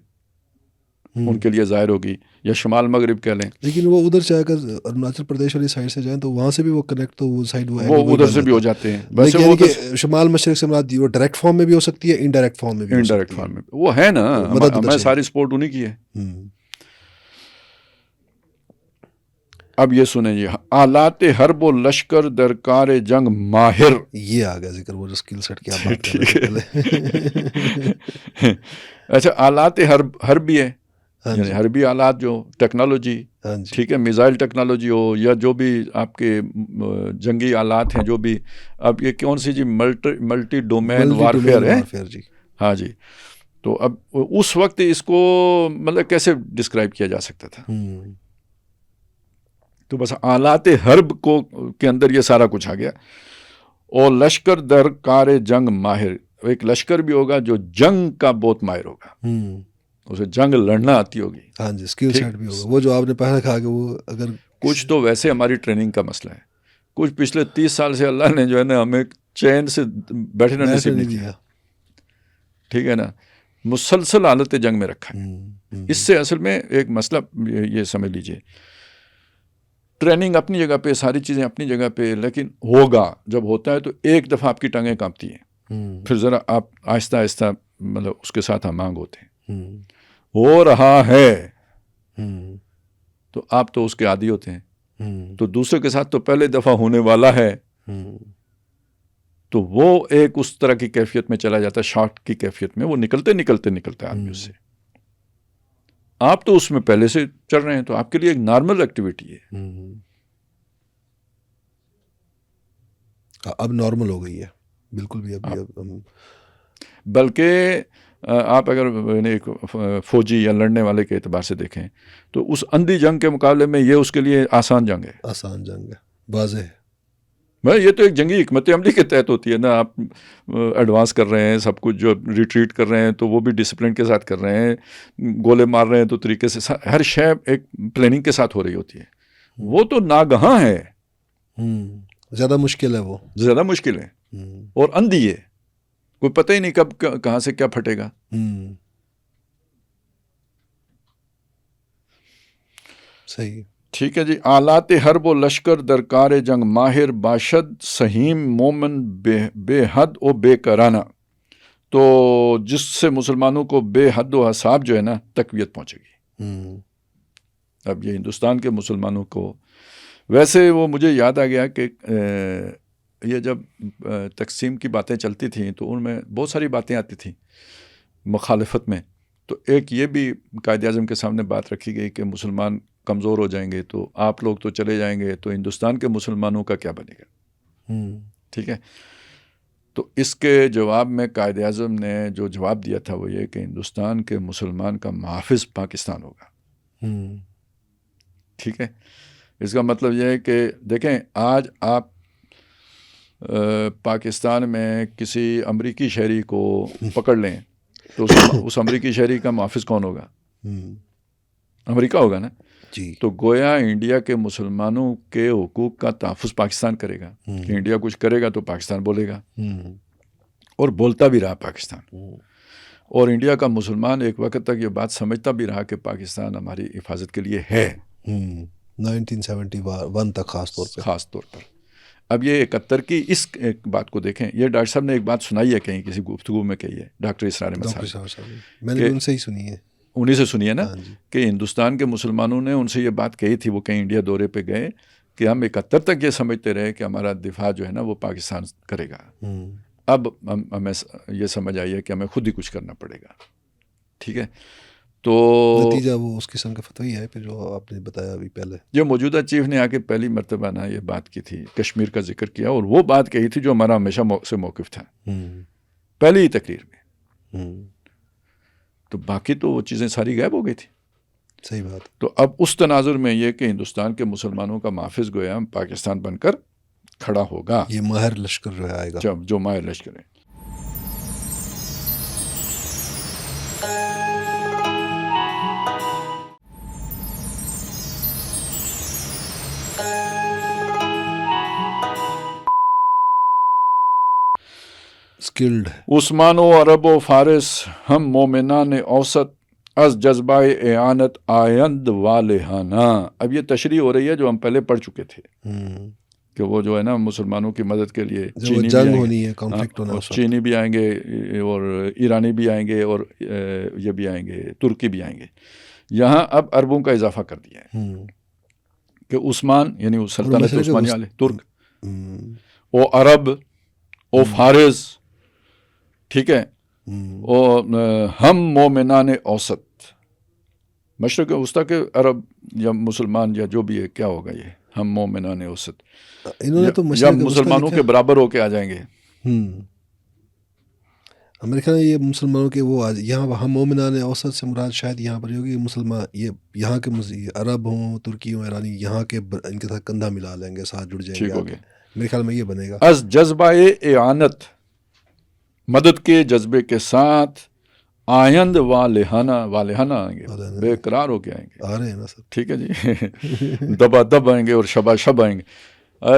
ان کے لیے ظاہر ہوگی، یا شمال مغرب کہہ لیں. لیکن وہ ادھر سے اگر اروناچل پردیش والی سائڈ سے جائیں تو وہاں سے بھی وہ کنیکٹ تو وہ سائڈ وہ ادھر سے بھی ہو جاتے ہیں. ویسے لیکن وہ کہ شمال مشرق سے مراد وہ ڈائریکٹ فارم میں بھی ہو سکتی ہے، انڈائریکٹ فارم میں بھی ہو سکتی ہے. انڈائریکٹ فارم میں وہ ہے نا، ہمیں ساری سپورٹ انہیں کی ہے. اب یہ سنیں جی، آلات حرب و لشکر درکار جنگ ماہر. یہ آ گیا ذکر وہ جو اسکل سیٹ کی آپ بات کر رہے تھے. اچھا، آلات حرب بھی ہے، یعنی حربی آلات جو ٹیکنالوجی، ٹھیک ہے، میزائل ٹیکنالوجی ہو یا جو بھی آپ کے جنگی آلات ہیں جو بھی. اب یہ کون سی جی ملٹی ڈومین وارفیئر ہے جی. ہاں جی. تو اب اس وقت اس کو مطلب کیسے ڈسکرائب کیا جا سکتا تھا؟ تو بس آلات حرب کو کے اندر یہ سارا کچھ آ گیا. اور لشکر در کار جنگ ماہر، ایک لشکر بھی ہوگا جو جنگ کا بہت ماہر ہوگا، اسے جنگ لڑنا آتی ہوگی. ہاں جی، اسکل سیٹ بھی ہوگا. وہ جو آپ نے پہلے کہا کہ وہ اگر کچھ تو ویسے ہماری ٹریننگ کا مسئلہ ہے، کچھ پچھلے 30 سال سے اللہ نے جو ہے نا ہمیں چین سے بیٹھنا نصیب نہیں کیا، ٹھیک ہے نا، مسلسل حالت جنگ میں رکھا ہے. اس سے اصل میں ایک مسئلہ یہ سمجھ لیجئے، ٹریننگ اپنی جگہ پہ، ساری چیزیں اپنی جگہ پہ، لیکن ہوگا جب ہوتا ہے تو ایک دفعہ آپ کی ٹانگیں کانپتی ہیں، پھر ذرا آپ آہستہ آہستہ مطلب اس کے ساتھ ہم آہنگ ہوتے ہیں. ہو رہا ہے تو آپ تو اس کے عادی ہوتے ہیں، تو دوسرے کے ساتھ تو پہلے دفعہ ہونے والا ہے، تو وہ ایک اس طرح کی کیفیت میں چلا جاتا ہے، شاک کی کیفیت میں وہ نکلتے آدمی اس سے. آپ تو اس میں پہلے سے چل رہے ہیں، تو آپ کے لیے ایک نارمل ایکٹیویٹی ہے. اب نارمل ہو گئی ہے بالکل بھی. بلکہ آپ اگر ایک فوجی یا لڑنے والے کے اعتبار سے دیکھیں تو اس اندھی جنگ کے مقابلے میں یہ اس کے لیے آسان جنگ ہے. آسان جنگ ہے، واضح ہے. یہ تو ایک جنگی حکمت عملی کے تحت ہوتی ہے نا. آپ ایڈوانس کر رہے ہیں، سب کچھ جو ریٹریٹ کر رہے ہیں تو وہ بھی ڈسپلن کے ساتھ کر رہے ہیں، گولے مار رہے ہیں تو طریقے سے، ہر شے ایک پلاننگ کے ساتھ ہو رہی ہوتی ہے. وہ تو ناگہاں ہے، زیادہ مشکل ہے، وہ زیادہ مشکل ہے اور اندھی ہے، کوئی پتہ ہی نہیں کب کہاں سے کیا پھٹے گا. صحیح، ٹھیک ہے جی. آلات حرب و لشکر درکار جنگ ماہر باشد سہیم مومن بے حد و بے کرانہ. تو جس سے مسلمانوں کو بے حد و حساب جو ہے نا تقویت پہنچے گی. اب یہ ہندوستان کے مسلمانوں کو، ویسے وہ مجھے یاد آ گیا کہ یہ جب تقسیم کی باتیں چلتی تھیں تو ان میں بہت ساری باتیں آتی تھیں مخالفت میں. تو ایک یہ بھی قائد اعظم کے سامنے بات رکھی گئی کہ مسلمان کمزور ہو جائیں گے تو آپ لوگ تو چلے جائیں گے تو ہندوستان کے مسلمانوں کا کیا بنے گا. ٹھیک ہے. تو اس کے جواب میں قائد اعظم نے جو جواب دیا تھا وہ یہ کہ ہندوستان کے مسلمان کا محافظ پاکستان ہوگا. ٹھیک ہے. اس کا مطلب یہ ہے کہ دیکھیں، آج آپ پاکستان میں کسی امریکی شہری کو پکڑ لیں تو اس امریکی شہری کا محافظ کون ہوگا؟ امریکہ ہوگا نا. جی. تو گویا انڈیا کے مسلمانوں کے حقوق کا تحفظ پاکستان کرے گا کہ انڈیا کچھ کرے گا تو پاکستان بولے گا، اور بولتا بھی رہا پاکستان. اور انڈیا کا مسلمان ایک وقت تک یہ بات سمجھتا بھی رہا کہ پاکستان ہماری حفاظت کے لیے ہے، 1971 تک خاص طور پر. اب یہ 71 کی اس ایک بات کو دیکھیں. یہ ڈاکٹر صاحب نے ایک بات سنائی ہے کہیں کسی گفتگو میں کہی ہے، ڈاکٹر اسرار احمد صاحب، میں نے ان سے ہی سنی ہے، انہیں سے سنی ہے نا، کہ ہندوستان کے مسلمانوں نے ان سے یہ بات کہی تھی، وہ کہیں انڈیا دورے پہ گئے، کہ ہم 71 تک یہ سمجھتے رہے کہ ہمارا دفاع جو ہے نا وہ پاکستان کرے گا. اب ہمیں یہ سمجھ آئی ہے کہ ہمیں خود ہی کچھ کرنا پڑے گا. ٹھیک ہے. تو نتیجہ وہ اس قسم کا فتوی ہے پھر جو آپ نے بتایا ابھی پہلے. جو موجودہ چیف نے آ کے پہلی مرتبہ نا یہ بات کی تھی، کشمیر کا ذکر کیا، اور وہ بات کہی تھی جو ہمارا ہمیشہ سے موقف تھا پہلی ہی تقریر میں. تو باقی تو وہ چیزیں ساری غائب ہو گئی تھی. صحیح بات. تو اب اس تناظر میں یہ کہ ہندوستان کے مسلمانوں کا محافظ گویا پاکستان بن کر کھڑا ہوگا، یہ ماہر لشکر جو آئے گا، جو ماہر لشکر ہے. اسکلڈ عثمان و عرب و فارس ہم مومنان اوسط از جذبہ اعانت آیند والہانہ. اب یہ تشریح ہو رہی ہے جو ہم پہلے پڑھ چکے تھے کہ وہ جو ہے نا مسلمانوں کی مدد کے لیے چینی جنگ ہونی ہے، کانفلکٹ ہونا ہے، چینی بھی آئیں گے اور ایرانی بھی آئیں گے اور یہ بھی آئیں گے، ترکی بھی آئیں گے. یہاں اب عربوں کا اضافہ کر دیا ہے کہ عثمان یعنی سلطنت عثمانیہ والے ترک او عرب او فارس، ٹھیک ہے، او ہم مومنان اوسط، مشرق وسطیٰ کے عرب یا مسلمان یا جو بھی ہے، کیا ہوگا یہ ہم مومنان اوسط، انہوں نے تو یا مسلمانوں کے برابر ہو کے آ جائیں گے. میرے خیال یہ مسلمانوں کے وہ یہاں ہم مومنان اوسط سے مراد شاید یہاں پر ہوگی مسلمان، یہ یہاں کے عرب ہوں، ترکی ہوں، ایرانی، یہاں کے ان کے ساتھ کندھا ملا لیں گے، ساتھ جڑ جائیں گے. میرے خیال میں یہ بنے گا. از جذبہ اعانت، مدد کے جذبے کے ساتھ، آئند والہانہ، والہانہ آئیں گے، بے قرار ہو کے آئیں گے، آ رہے ہیں نا سر، ٹھیک ہے جی، دبا دب آئیں گے اور شبا شب آئیں گے.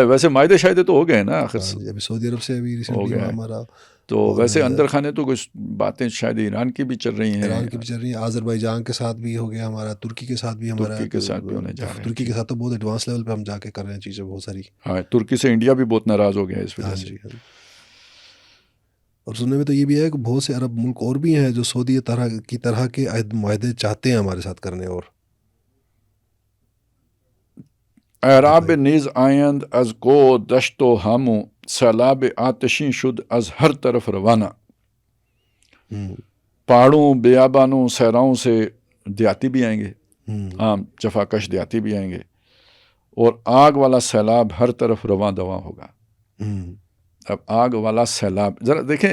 ویسے معاہدے شاہدے تو ہو گئے نا آخر سے، ابھی سعودی عرب سے ابھی ریسنٹلی ہمارا، تو ویسے اندر خانے تو کچھ باتیں شاید ایران کی بھی چل رہی ہیں، ایران کی بھی چل رہی ہیں، آذربائیجان کے ساتھ بھی ہو گیا ہمارا، ترکی کے ساتھ بھی ہمارا، ترکی کے ساتھ بھی ہونے جا رہے ہیں. ترکی کے ساتھ تو بہت ایڈوانس لیول پہ ہم جا کے کر رہے ہیں چیزیں بہت ساری. ہاں، ترکی سے انڈیا بھی بہت ناراض ہو گیا اس وجہ سے. اور سننے میں تو یہ بھی ہے کہ بہت سے عرب ملک اور بھی ہیں جو سعودی طرح کے عہد معاہدے چاہتے ہیں ہمارے ساتھ کرنے. اور اعراب نیز آیند از کو دشت و ہمو، سیلاب آتشیں شد از ہر طرف روانہ. پہاڑوں، بیابانوں، صحراؤں سے دیہاتی بھی آئیں گے، عام جفاکش دیہاتی بھی آئیں گے، اور آگ والا سیلاب ہر طرف رواں دواں ہوگا. اب آگ والا سیلاب ذرا دیکھیں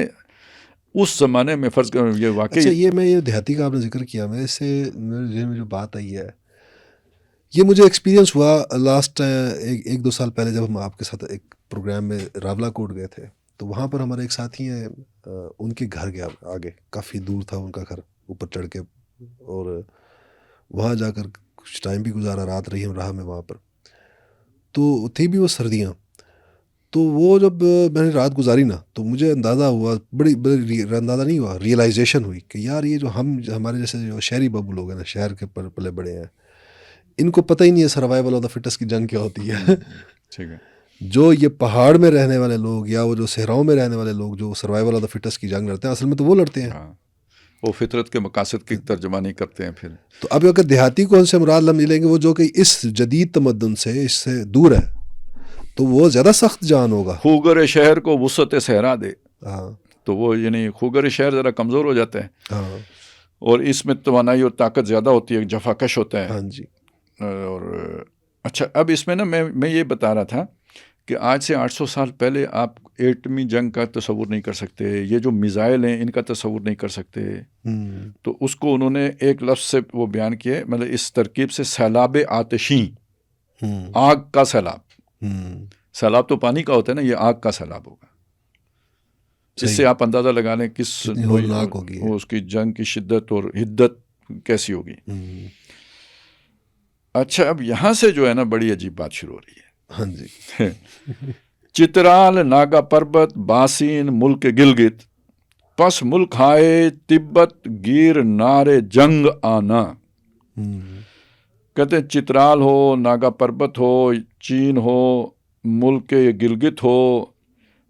اس زمانے میں، فرض کریں یہ واقعی، اچھا یہ دیہاتی کا آپ نے ذکر کیا، میرے ذہن میں جو بات آئی ہے، یہ مجھے ایکسپیرینس ہوا لاسٹ 1-2 سال پہلے جب ہم آپ کے ساتھ ایک پروگرام میں راولا کوٹ گئے تھے. تو وہاں پر ہمارے ایک ساتھی ہیں، ان کے گھر گیا آگے، کافی دور تھا ان کا گھر، اوپر چڑھ کے، اور وہاں جا کر کچھ ٹائم بھی گزارا، رات رہی ہم راہ میں وہاں پر. تو تھی بھی وہ سردیاں، تو وہ جب میں نے رات گزاری نا، تو مجھے اندازہ ہوا، بڑی اندازہ نہیں ہوا، ریئلائزیشن ہوئی کہ یار یہ جو ہمارے جیسے جو شہری بابو لوگ ہیں نا، شہر کے پلے بڑے ہیں، ان کو پتہ ہی نہیں ہے سروائیول آف دا فٹسٹ کی جنگ کیا ہوتی ہے. ٹھیک ہے، جو یہ پہاڑ میں رہنے والے لوگ یا وہ جو صحراؤں میں رہنے والے لوگ جو سروائیول آف دا فٹسٹ کی جنگ لڑتے ہیں، اصل میں تو وہ لڑتے ہیں، وہ فطرت کے مقاصد کی ترجمانی کرتے ہیں. پھر تو اب اگر دیہاتی کو ان سے مراد لم لیں گے، وہ جو کہ اس جدید تمدن سے، اس سے دور ہے، تو وہ زیادہ سخت جان ہوگا. خوگر شہر کو وسعت صحرا دے، ہاں، تو وہ یعنی خوگر شہر ذرا کمزور ہو جاتا ہے، ہاں، اور اس میں توانائی اور طاقت زیادہ ہوتی ہے، جفاکش ہوتا ہے. ہاں جی. اور اچھا، اب اس میں نا میں یہ بتا رہا تھا کہ آج سے 800 سال پہلے آپ ایٹمی جنگ کا تصور نہیں کر سکتے، یہ جو میزائل ہیں ان کا تصور نہیں کر سکتے. تو اس کو انہوں نے ایک لفظ سے وہ بیان کیا، مطلب اس ترکیب سے، سیلاب آتشیں، آگ کا سیلاب. سیلاب تو پانی کا ہوتا ہے نا، یہ آگ کا سیلاب ہوگا. اس سے آپ اندازہ لگا لیں کس اس کی جنگ کی شدت اور حدت کیسی ہوگی. اچھا، اب یہاں سے جو ہے نا بڑی عجیب بات شروع ہو رہی ہے. ہاں جی. چترال ناگا پربت باسین ملک گلگت، پس ملک ہائے تبت گیر نارے جنگ آنا. کہتے ہیں چترال ہو، ناگا پربت ہو، چین ہو، ملک گلگت ہو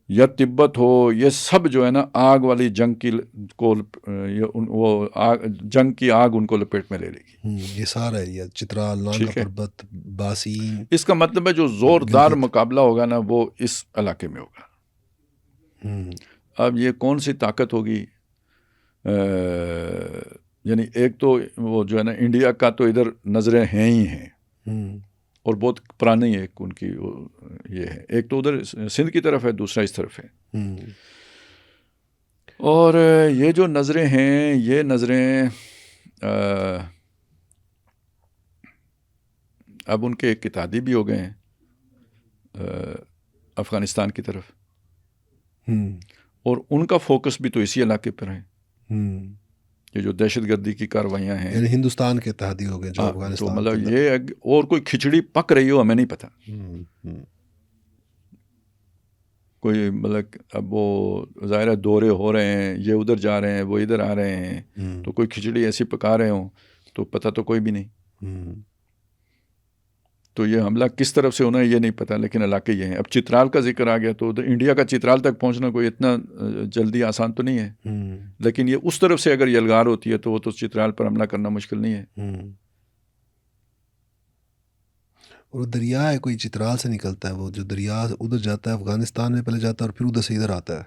یا تبت ہو، یہ سب جو ہے نا آگ والی جنگ کی کو، وہ جنگ کی آگ ان کو لپیٹ میں لے لے گی. یہ سارا ایریا چترال، ناگا پربت، باسین، اس کا مطلب ہے جو زوردار مقابلہ ہوگا نا وہ اس علاقے میں ہوگا. اب یہ کون سی طاقت ہوگی؟ یعنی ایک تو وہ جو ہے نا انڈیا کا تو ادھر نظریں ہیں ہی ہیں، اور بہت پرانی ایک ان کی یہ ہے، ایک تو ادھر سندھ کی طرف ہے، دوسرا اس طرف ہے. اور یہ جو نظریں ہیں، یہ نظریں اب ان کے ایک اتحادی بھی ہو گئے ہیں افغانستان کی طرف، اور ان کا فوکس بھی تو اسی علاقے پر ہے. یہ جو دہشت گردی کی کاروائیاں ہیں، یعنی ہندوستان کے اتحادی ہو گئے جو افغانستان، تو مطلب یہ اور کوئی کھچڑی پک رہی ہو ہمیں نہیں پتہ. کوئی مطلب اب وہ ظاہر ہے دورے ہو رہے ہیں، یہ ادھر جا رہے ہیں، وہ ادھر آ رہے ہیں، تو کوئی کھچڑی ایسی پکا رہے ہوں تو پتہ تو کوئی بھی نہیں. تو یہ حملہ کس طرف سے ہونا ہے یہ نہیں پتہ، لیکن علاقے یہ ہیں. اب چترال کا ذکر آ گیا تو انڈیا کا چترال تک پہنچنا کوئی اتنا جلدی آسان تو نہیں ہے، لیکن یہ اس طرف سے اگر یلغار ہوتی ہے تو وہ تو چترال پر حملہ کرنا مشکل نہیں ہے. اور دریا ہے کوئی چترال سے نکلتا ہے، وہ جو دریا ادھر جاتا ہے افغانستان میں پہلے جاتا ہے اور پھر ادھر سے ادھر آتا ہے.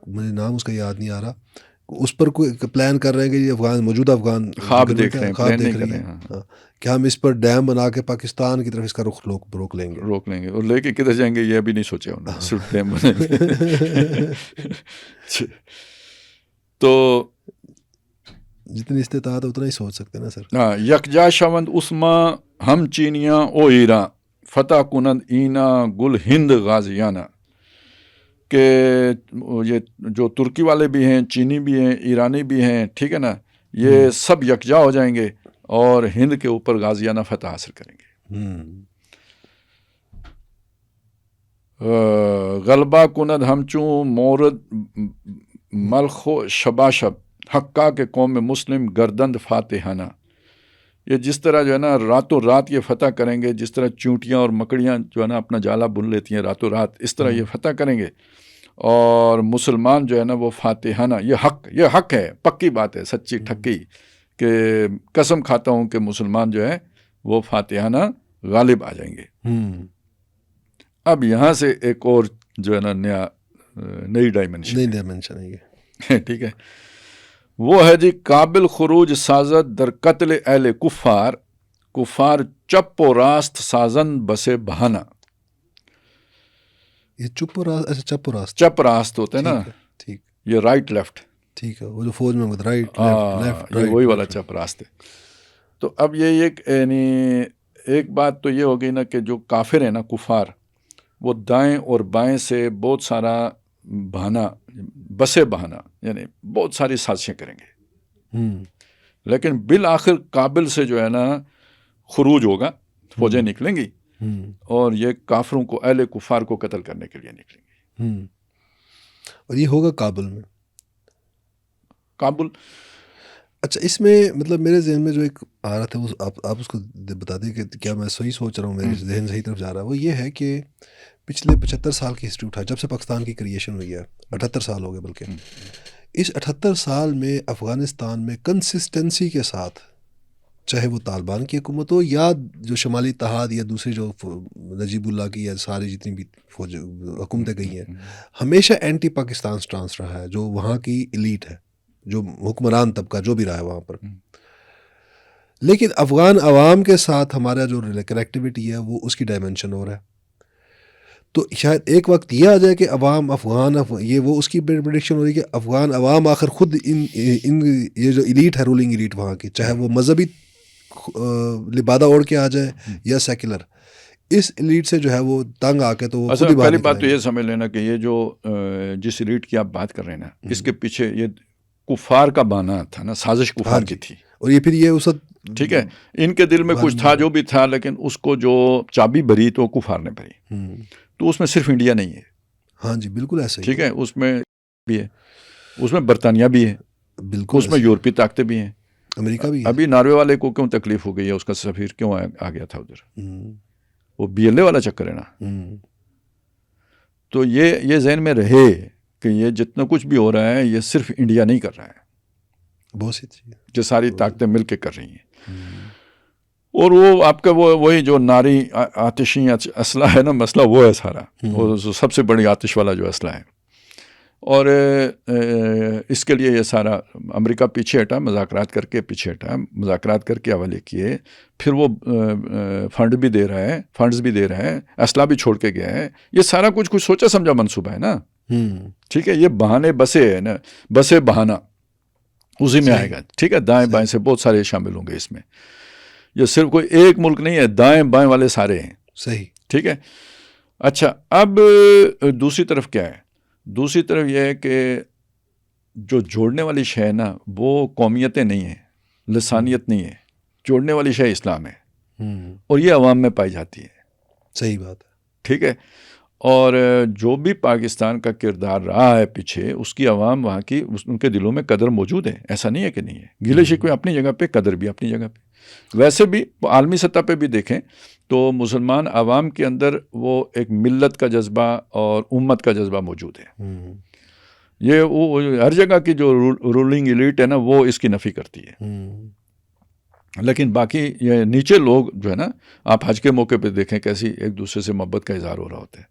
مجھے نام اس کا یاد نہیں آ رہا. اس پر کوئی پلان کر رہے ہیں کہ یہ موجودہ افغان خواب دیکھ رہے ہیں، خواب پلان دیکھ نہیں رہی کر رہے ہیں کہ ہم اس پر ڈیم بنا کے پاکستان کی طرف اس کا رخ روک لیں گے. اور لے کے کدھر جائیں گے یہ ابھی نہیں سوچے انہوں نے، صرف ڈیم بنائیں گے. تو جتنی استطاعت ہے اتنا ہی سوچ سکتے ہیں نا سر. ہاں، یکجا شوند عثما ہم چینیاں او ایران فتح کنند اینا گل ہند غازیانہ، کہ یہ جو ترکی والے بھی ہیں، چینی بھی ہیں، ایرانی بھی ہیں، ٹھیک ہے نا، یہ سب یکجا ہو جائیں گے اور ہند کے اوپر غازیانہ فتح حاصل کریں گے. غلبہ کند ہم چون مورد ملخ و شباشب حقہ کے قوم مسلم گردند فاتحانہ. یہ جس طرح جو ہے نا راتوں رات یہ فتح کریں گے، جس طرح چونٹیاں اور مکڑیاں جو ہے نا اپنا جالا بن لیتی ہیں راتوں رات، اس طرح یہ فتح کریں گے. اور مسلمان جو ہے نا وہ فاتحانہ، یہ حق ہے، پکی بات ہے، سچی ٹھکی، کہ قسم کھاتا ہوں کہ مسلمان جو ہے وہ فاتحانہ غالب آ جائیں گے. اب یہاں سے ایک اور جو ہے نا نئی ڈائمنشن ہے. ٹھیک ہے، وہ ہے جی قابل خروج سازد در قتل اہل کفار چپ و راست سازن بسے بہانہ. یہ چپ راست ہوتا ہے نا، ٹھیک، یہ رائٹ لیفٹ، ٹھیک ہے، وہ جو فوج میں رائٹ لیفٹ یہ وہی والا چپ راست ہے. تو اب یہ ایک بات تو یہ ہو گئی نا کہ جو کافر ہیں نا کفار، وہ دائیں اور بائیں سے بہت سارا بہانہ، بسے بہانہ، یعنی بہت ساری سازشیں کریں گے، لیکن بالآخر قابل سے جو ہے نا خروج ہوگا، فوجیں نکلیں گی اور یہ کافروں کو، اہل کفار کو قتل کرنے کے لیے نکلیں گے. اور یہ ہوگا کابل میں. کابل، اچھا، اس میں مطلب میرے ذہن میں جو ایک آ رہا تھا، آپ اس کو بتا دیں کہ کیا میں صحیح سوچ رہا ہوں، میرے ذہن صحیح طرف جا رہا ہے. وہ یہ ہے کہ پچھلے 75 سال کی ہسٹری اٹھا، جب سے پاکستان کی کریشن ہوئی ہے، 78 سال ہو گئے، بلکہ اس 78 سال میں افغانستان میں کنسسٹنسی کے ساتھ، چاہے وہ طالبان کی حکومت ہو یا جو شمالی اتحاد یا دوسری جو نجیب اللہ کی یا ساری جتنی بھی فوج حکومتیں گئی ہیں، ہمیشہ اینٹی پاکستان سٹانس رہا ہے، جو وہاں کی ایلیٹ ہے، جو حکمران طبقہ جو بھی رہا ہے وہاں پر. لیکن افغان عوام کے ساتھ ہمارا جو کنیکٹیوٹی ہے وہ اس کی ڈائمنشن اور ہے. تو شاید ایک وقت یہ آ جائے کہ یہ وہ اس کی پریڈکشن ہو رہی ہے کہ افغان عوام آخر خود ان یہ جو ایلیٹ ہے، رولنگ ایلیٹ وہاں کی، چاہے وہ مذہبی لبادہ اوڑھ کے آ جائے یا سیکولر، اس ایلیٹ سے جو ہے وہ تنگ آ کے تو وہ خود ہی باہر پہلی بات تو یہ سمجھ لینا کہ یہ جو جس ایلیٹ کی آپ بات کر رہے ہیں نا، اس کے پیچھے یہ کفار کا بہانہ تھا نا، سازش کفار کی تھی. اور یہ پھر یہ اس ٹھیک ہے، ان کے دل میں کچھ تھا جو بھی تھا، لیکن اس کو جو چابی بھری تو کفار نے بھری. تو اس میں صرف انڈیا نہیں ہے. ہاں جی، بالکل ایسا ہی. ٹھیک ہے، اس میں بھی ہے، اس میں برطانیہ بھی ہے، بالکل اس میں یورپی طاقتیں بھی ہیں، امریکہ بھی ہے. ابھی ناروے والے کو کیوں تکلیف ہو گئی ہے، اس کا سفیر کیوں آ گیا تھا ادھر، وہ BLA والا چکر ہے نا. تو یہ ذہن میں رہے کہ یہ جتنا کچھ بھی ہو رہا ہے یہ صرف انڈیا نہیں کر رہا ہے، بہت سی جو ساری طاقتیں مل کے کر رہی ہیں. اور وہ آپ کا وہی جو ناری آتشی اسلحہ ہے نا، مسئلہ وہ ہے سارا، وہ سب سے بڑی آتش والا جو اسلحہ ہے. اور اس کے لیے یہ سارا امریکہ پیچھے ہٹا، مذاکرات کر کے پیچھے ہٹا، مذاکرات کر کے حوالے کیے، پھر وہ فنڈز بھی دے رہا ہے، اسلحہ بھی چھوڑ کے گیا ہے. یہ سارا کچھ سوچا سمجھا منصوبہ ہے نا. ٹھیک ہے، یہ بہانے بسے ہے نا، بسے بہانہ اسی میں آئے گا. ٹھیک ہے، دائیں بائیں سے بہت سارے شامل ہوں گے اس میں. یہ صرف کوئی ایک ملک نہیں ہے، دائیں بائیں والے سارے ہیں. صحیح، ٹھیک ہے. اچھا، اب دوسری طرف کیا ہے؟ دوسری طرف یہ ہے کہ جو جوڑنے والی شے ہے نا، وہ قومیتیں نہیں ہیں، لسانیت نہیں ہے، جوڑنے والی شے اسلام ہے، اور یہ عوام میں پائی جاتی ہے. صحیح بات ہے. ٹھیک ہے. اور جو بھی پاکستان کا کردار رہا ہے پیچھے، اس کی عوام وہاں کی ان کے دلوں میں قدر موجود ہے، ایسا نہیں ہے کہ نہیں ہے. گلے شکوے اپنی جگہ پہ، قدر بھی اپنی جگہ پہ. ویسے بھی عالمی سطح پہ بھی دیکھیں تو مسلمان عوام کے اندر وہ ایک ملت کا جذبہ اور امت کا جذبہ موجود ہے. یہ وہ ہر جگہ کی جو رولنگ ایلیٹ ہے نا، وہ اس کی نفی کرتی ہے. لیکن باقی یہ نیچے لوگ جو ہے نا، آپ حج کے موقع پہ دیکھیں کیسی ایک دوسرے سے محبت کا اظہار ہو رہا ہوتا ہے.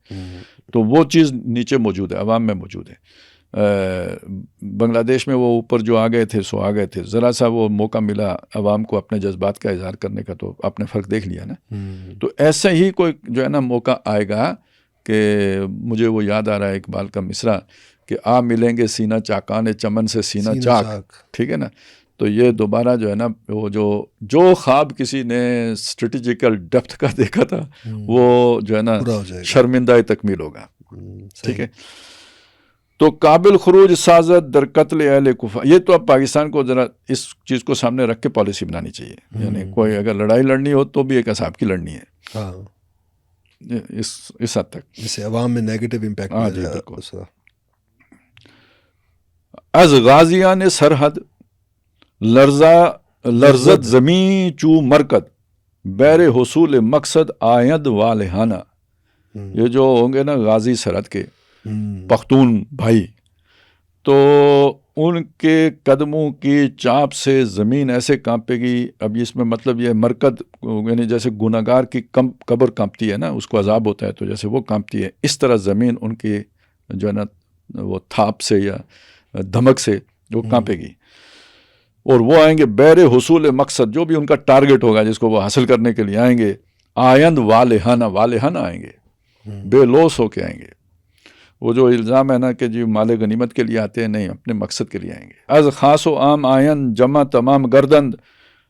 تو وہ چیز نیچے موجود ہے، عوام میں موجود ہے. بنگلہ دیش میں وہ اوپر جو آ گئے تھے سو آ گئے تھے، ذرا سا وہ موقع ملا عوام کو اپنے جذبات کا اظہار کرنے کا تو آپ نے فرق دیکھ لیا نا. تو ایسا ہی کوئی جو ہے نا موقع آئے گا کہ مجھے وہ یاد آ رہا ہے اقبال کا مصرع کہ آ ملیں گے سینہ چاکان چمن سے سینہ چاک. ٹھیک ہے نا. تو یہ دوبارہ جو ہے نا وہ جو خواب کسی نے اسٹریٹجیکل ڈیپتھ کا دیکھا تھا وہ جو ہے نا شرمندہ تکمیل ہوگا. ٹھیک ہے. تو قابل خروج سازت در قتل اہل کفا، یہ تو اب پاکستان کو ذرا اس چیز کو سامنے رکھ کے پالیسی بنانی چاہیے. یعنی کوئی اگر لڑائی لڑنی ہو تو بھی ایک حساب کی لڑنی ہے. اس حد تک جسے عوام میں نیگیٹو امپیکٹ. ہاں جی بالکل. از غازیان سرحد لرزت زمین چو مرکد بیر حصول مقصد آیند والہانہ. یہ جو ہوں گے نا غازی سرحد کے پختون بھائی، تو ان کے قدموں کی چاپ سے زمین ایسے کانپے گی. اب اس میں مطلب یہ مرکد یعنی جیسے گناہگار کی قبر کانپتی ہے نا، اس کو عذاب ہوتا ہے تو جیسے وہ کانپتی ہے، اس طرح زمین ان کی جو ہے نا وہ تھاپ سے یا دھمک سے وہ کانپے گی. اور وہ آئیں گے بیر حصول مقصد، جو بھی ان کا ٹارگٹ ہوگا جس کو وہ حاصل کرنے کے لیے آئیں گے. آیند والہانہ آئیں گے، بے لوس ہو کے آئیں گے. وہ جو الزام ہے نا کہ جی مال غنیمت کے لیے آتے ہیں، نہیں، اپنے مقصد کے لیے آئیں گے. از خاص و عام آئین جمع تمام گردند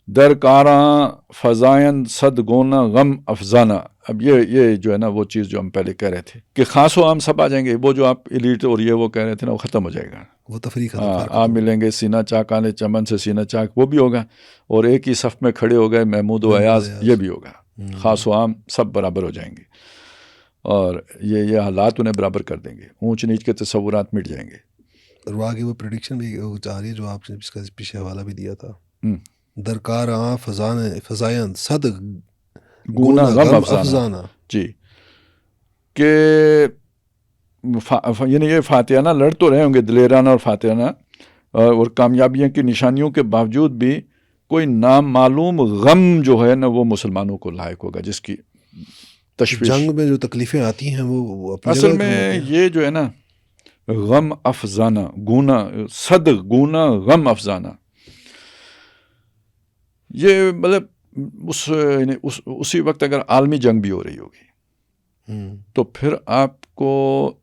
در کاراں فضائن صد گونا غم افزانہ. اب یہ جو ہے نا وہ چیز جو ہم پہلے کہہ رہے تھے کہ خاص و عام سب آ جائیں گے. وہ جو آپ ایلیٹ اور یہ وہ کہہ رہے تھے نا وہ ختم ہو جائے گا. وہ تفریق آپ ملیں گے سینہ چاک آنے چمن سے سینہ چاک، وہ بھی ہوگا. اور ایک ہی صف میں کھڑے ہو گئے محمود و ایاز، یہ بھی ہوگا. خاص و عام سب برابر ہو جائیں گے اور یہ حالات انہیں برابر کر دیں گے. اونچ نیچ کے تصورات مٹ جائیں گے. اور وہ آگے وہ پریڈکشن بھی چاہ رہی ہے جو آپ نے اس کا پیچھے حوالہ بھی دیا تھا، درکار آں فضائن صد گونا غم افزانہ. جی کہ یعنی یہ فاتحانہ لڑ تو رہے ہوں گے دلیرانہ اور فاتحانہ، اور کامیابیوں کی نشانیوں کے باوجود بھی کوئی نامعلوم غم جو ہے نا وہ مسلمانوں کو لاحق ہوگا، جس کی تشویش. جنگ میں جو تکلیفیں آتی ہیں وہ اصل میں یہ جو ہے نا غم افزانہ، گونا صد گونا غم افزانہ، یہ مطلب اسی وقت اگر عالمی جنگ بھی ہو رہی ہوگی تو پھر آپ کو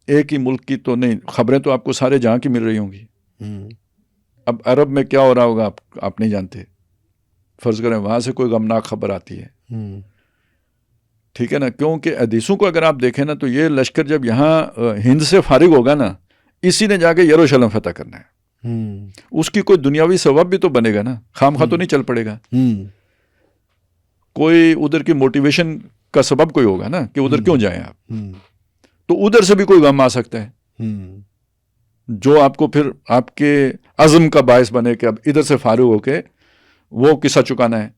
ایک ہی ملک کی تو نہیں، خبریں تو آپ کو سارے جہاں کی مل رہی ہوں گی. اب عرب میں کیا ہو رہا ہوگا آپ نہیں جانتے. فرض کریں وہاں سے کوئی غمناک خبر آتی ہے، ٹھیک ہے نا. کیونکہ حدیثوں کو اگر آپ دیکھیں نا تو یہ لشکر جب یہاں ہند سے فارغ ہوگا نا، اسی نے جا کے یروشلم فتح کرنا ہے. اس کی کوئی دنیاوی ثواب بھی تو بنے گا نا، خام خواہ تو نہیں چل پڑے گا. کوئی ادھر کی موٹیویشن کا سبب کوئی ہوگا نا کہ ادھر کیوں جائیں آپ. تو ادھر سے بھی کوئی غم آ سکتا ہے جو آپ کو پھر آپ کے عزم کا باعث بنے کہ اب ادھر سے فارغ ہو کے وہ قصہ چکانا ہے.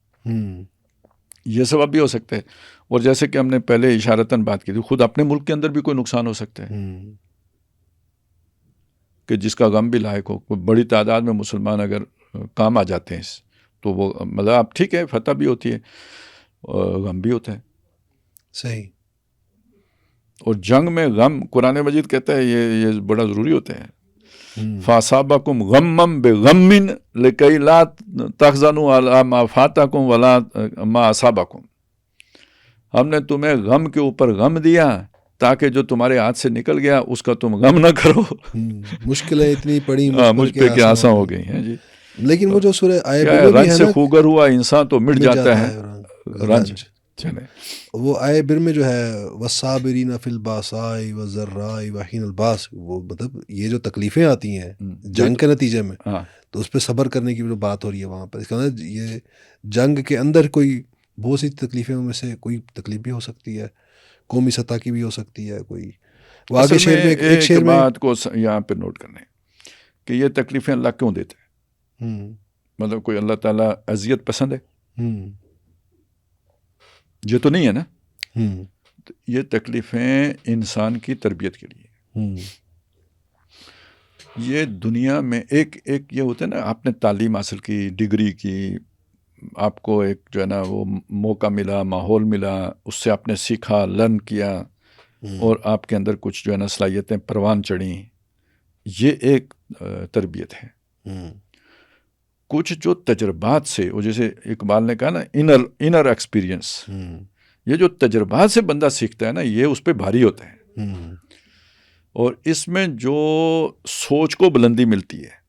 یہ سبب بھی ہو سکتا ہے. اور جیسے کہ ہم نے پہلے اشارتاً بات کی تھی، خود اپنے ملک کے اندر بھی کوئی نقصان ہو سکتا ہے کہ جس کا غم بھی لاحق ہو. بڑی تعداد میں مسلمان اگر کام آ جاتے ہیں تو وہ مطلب آپ ٹھیک ہے فتح بھی ہوتی ہے اور غم بھی ہوتا ہے. صحیح. اور جنگ میں غم قرآن مجید کہتا ہے یہ بڑا ضروری ہوتا ہے. فَأَصَابَكُمْ غَمًّا بِغَمٍّ لِكَيْ لَا تَحْزَنُوا عَلَىٰ مَا فَاتَكُمْ وَلَا مَا أَصَابَكُمْ. ہم نے تمہیں غم کے اوپر غم دیا تاکہ جو تمہارے ہاتھ سے نکل گیا اس کا تم غم نہ کرو. مشکلیں اتنی پڑی مجھ پہ کیا آسان ہو گئی ہیں جی. لیکن وہ جو سورہ آیے کیا ہے، رنج سے خوگر ہوا انسان تو مٹ جاتا ہے رنج. وہ آئے بر میں جو ہے والصابرین فی الباساء والضراء وحین الباس، وہ مطلب یہ جو تکلیفیں آتی ہیں جنگ کے نتیجے میں تو اس پہ صبر کرنے کی جو بات ہو رہی ہے وہاں پر. اس کا یہ جنگ کے اندر کوئی بہت سی تکلیفیں میں سے کوئی تکلیف بھی ہو سکتی ہے، قومی سطح کی بھی ہو سکتی ہے، کوئی وہ آگے اصل شعر میں میں ایک ایک شعر میں بات کو یہاں پہ نوٹ کرنے کہ یہ تکلیفیں اللہ کیوں دیتے ہیں؟ مطلب کوئی اللہ تعالیٰ اذیت پسند ہے؟ یہ تو نہیں ہے نا. یہ تکلیفیں انسان کی تربیت کے لیے. یہ دنیا میں ایک یہ ہوتا ہے نا، آپ نے تعلیم حاصل کی، ڈگری کی، آپ کو ایک جو ہے نا وہ موقع ملا، ماحول ملا، اس سے آپ نے سیکھا، لرن کیا، اور آپ کے اندر کچھ جو ہے نا صلاحیتیں پروان چڑھیں. یہ ایک تربیت ہے. کچھ جو تجربات سے، وہ جیسے اقبال نے کہا نا انر ایکسپیرینس، یہ جو تجربات سے بندہ سیکھتا ہے نا، یہ اس پہ بھاری ہوتا ہے. اور اس میں جو سوچ کو بلندی ملتی ہے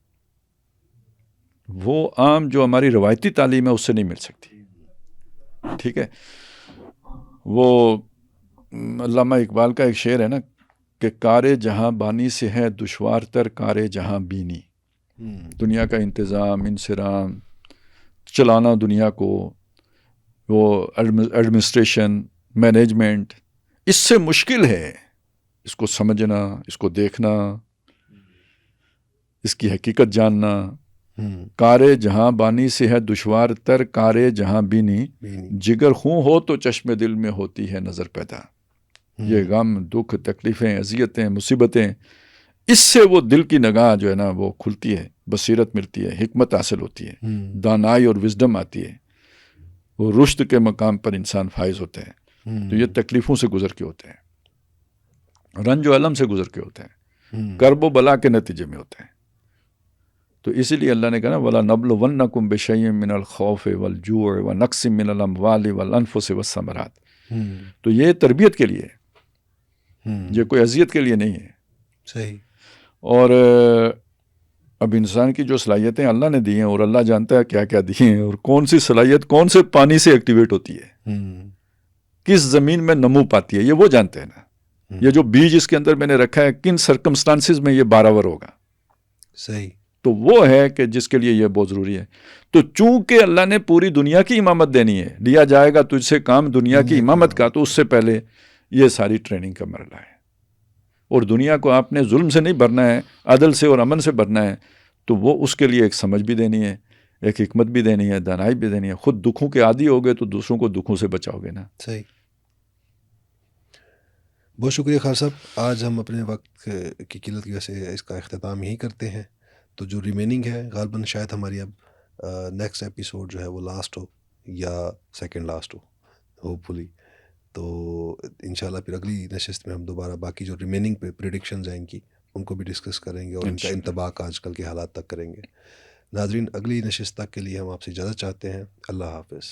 وہ عام جو ہماری روایتی تعلیم ہے اس سے نہیں مل سکتی. ٹھیک ہے. وہ علامہ اقبال کا ایک شعر ہے نا کہ کار جہاں بانی سے ہے دشوار تر کار جہاں بینی. دنیا کا انتظام، انصرام، چلانا دنیا کو، وہ ایڈمنسٹریشن، مینجمنٹ، اس سے مشکل ہے اس کو سمجھنا، اس کو دیکھنا، اس کی حقیقت جاننا. کار جہاں بانی سے ہے دشوار تر کار جہاں بینی، جگر خوں ہو تو چشم دل میں ہوتی ہے نظر پیدا. یہ غم، دکھ، تکلیفیں، اذیتیں، مصیبتیں، اس سے وہ دل کی نگاہ جو ہے نا وہ کھلتی ہے، بصیرت ملتی ہے، حکمت حاصل ہوتی ہے، دانائی اور وزڈم آتی ہے، وہ رشد کے مقام پر انسان فائز ہوتے ہیں. تو یہ تکلیفوں سے گزر کے ہوتے ہیں، رنج و علم سے گزر کے ہوتے ہیں، کرب و بلا کے نتیجے میں ہوتے ہیں. تو اسی لیے اللہ نے کہا نا وَلَنَبْلُوَنَّكُمْ بِشَيْءٍ مِّنَ الْخَوْفِ وَالْجُوعِ وَنَقْصٍ مِّنَ الْأَمْوَالِ وَالْأَنفُسِ وَالثَّمَرَاتِ. تو یہ تربیت کے لیے ہے، یہ کوئی اذیت کے لیے نہیں ہے. صحیح. اور اب انسان کی جو صلاحیتیں اللہ نے دی ہیں، اور اللہ جانتا ہے کیا کیا دی ہیں، اور کون سی صلاحیت کون سے پانی سے ایکٹیویٹ ہوتی ہے، کس زمین میں نمو پاتی ہے، یہ وہ جانتے ہیں نا. یہ جو بیج اس کے اندر میں نے رکھا ہے کن سرکمسٹانسز میں یہ باراور ہوگا. صحیح. تو وہ ہے کہ جس کے لیے یہ بہت ضروری ہے. تو چونکہ اللہ نے پوری دنیا کی امامت دینی ہے، لیا جائے گا تجھ سے کام دنیا کی امامت کا، تو اس سے پہلے یہ ساری ٹریننگ کا مرحلہ ہے. اور دنیا کو آپ نے ظلم سے نہیں بھرنا ہے، عدل سے اور امن سے بھرنا ہے. تو وہ اس کے لیے ایک سمجھ بھی دینی ہے، ایک حکمت بھی دینی ہے، دانائی بھی دینی ہے. خود دکھوں کے عادی ہو گئے تو دوسروں کو دکھوں سے بچاؤ گے نا. صحیح. بہت شکریہ خان صاحب. آج ہم اپنے وقت کی قلت کی وجہ سے اس کا اختتام یہی کرتے ہیں. تو جو ریمیننگ ہے غالباً شاید ہماری اب نیکسٹ ایپیسوڈ جو ہے وہ لاسٹ ہو یا سیکنڈ لاسٹ ہو، ہوپ فلی. تو انشاءاللہ پھر اگلی نشست میں ہم دوبارہ باقی جو ریمیننگ پہ پریڈکشنز ہیں ان کی، ان کو بھی ڈسکس کریں گے اور ان کا انطباق آج کل کے حالات تک کریں گے. ناظرین، اگلی نشست تک کے لیے ہم آپ سے اجازت چاہتے ہیں. اللہ حافظ.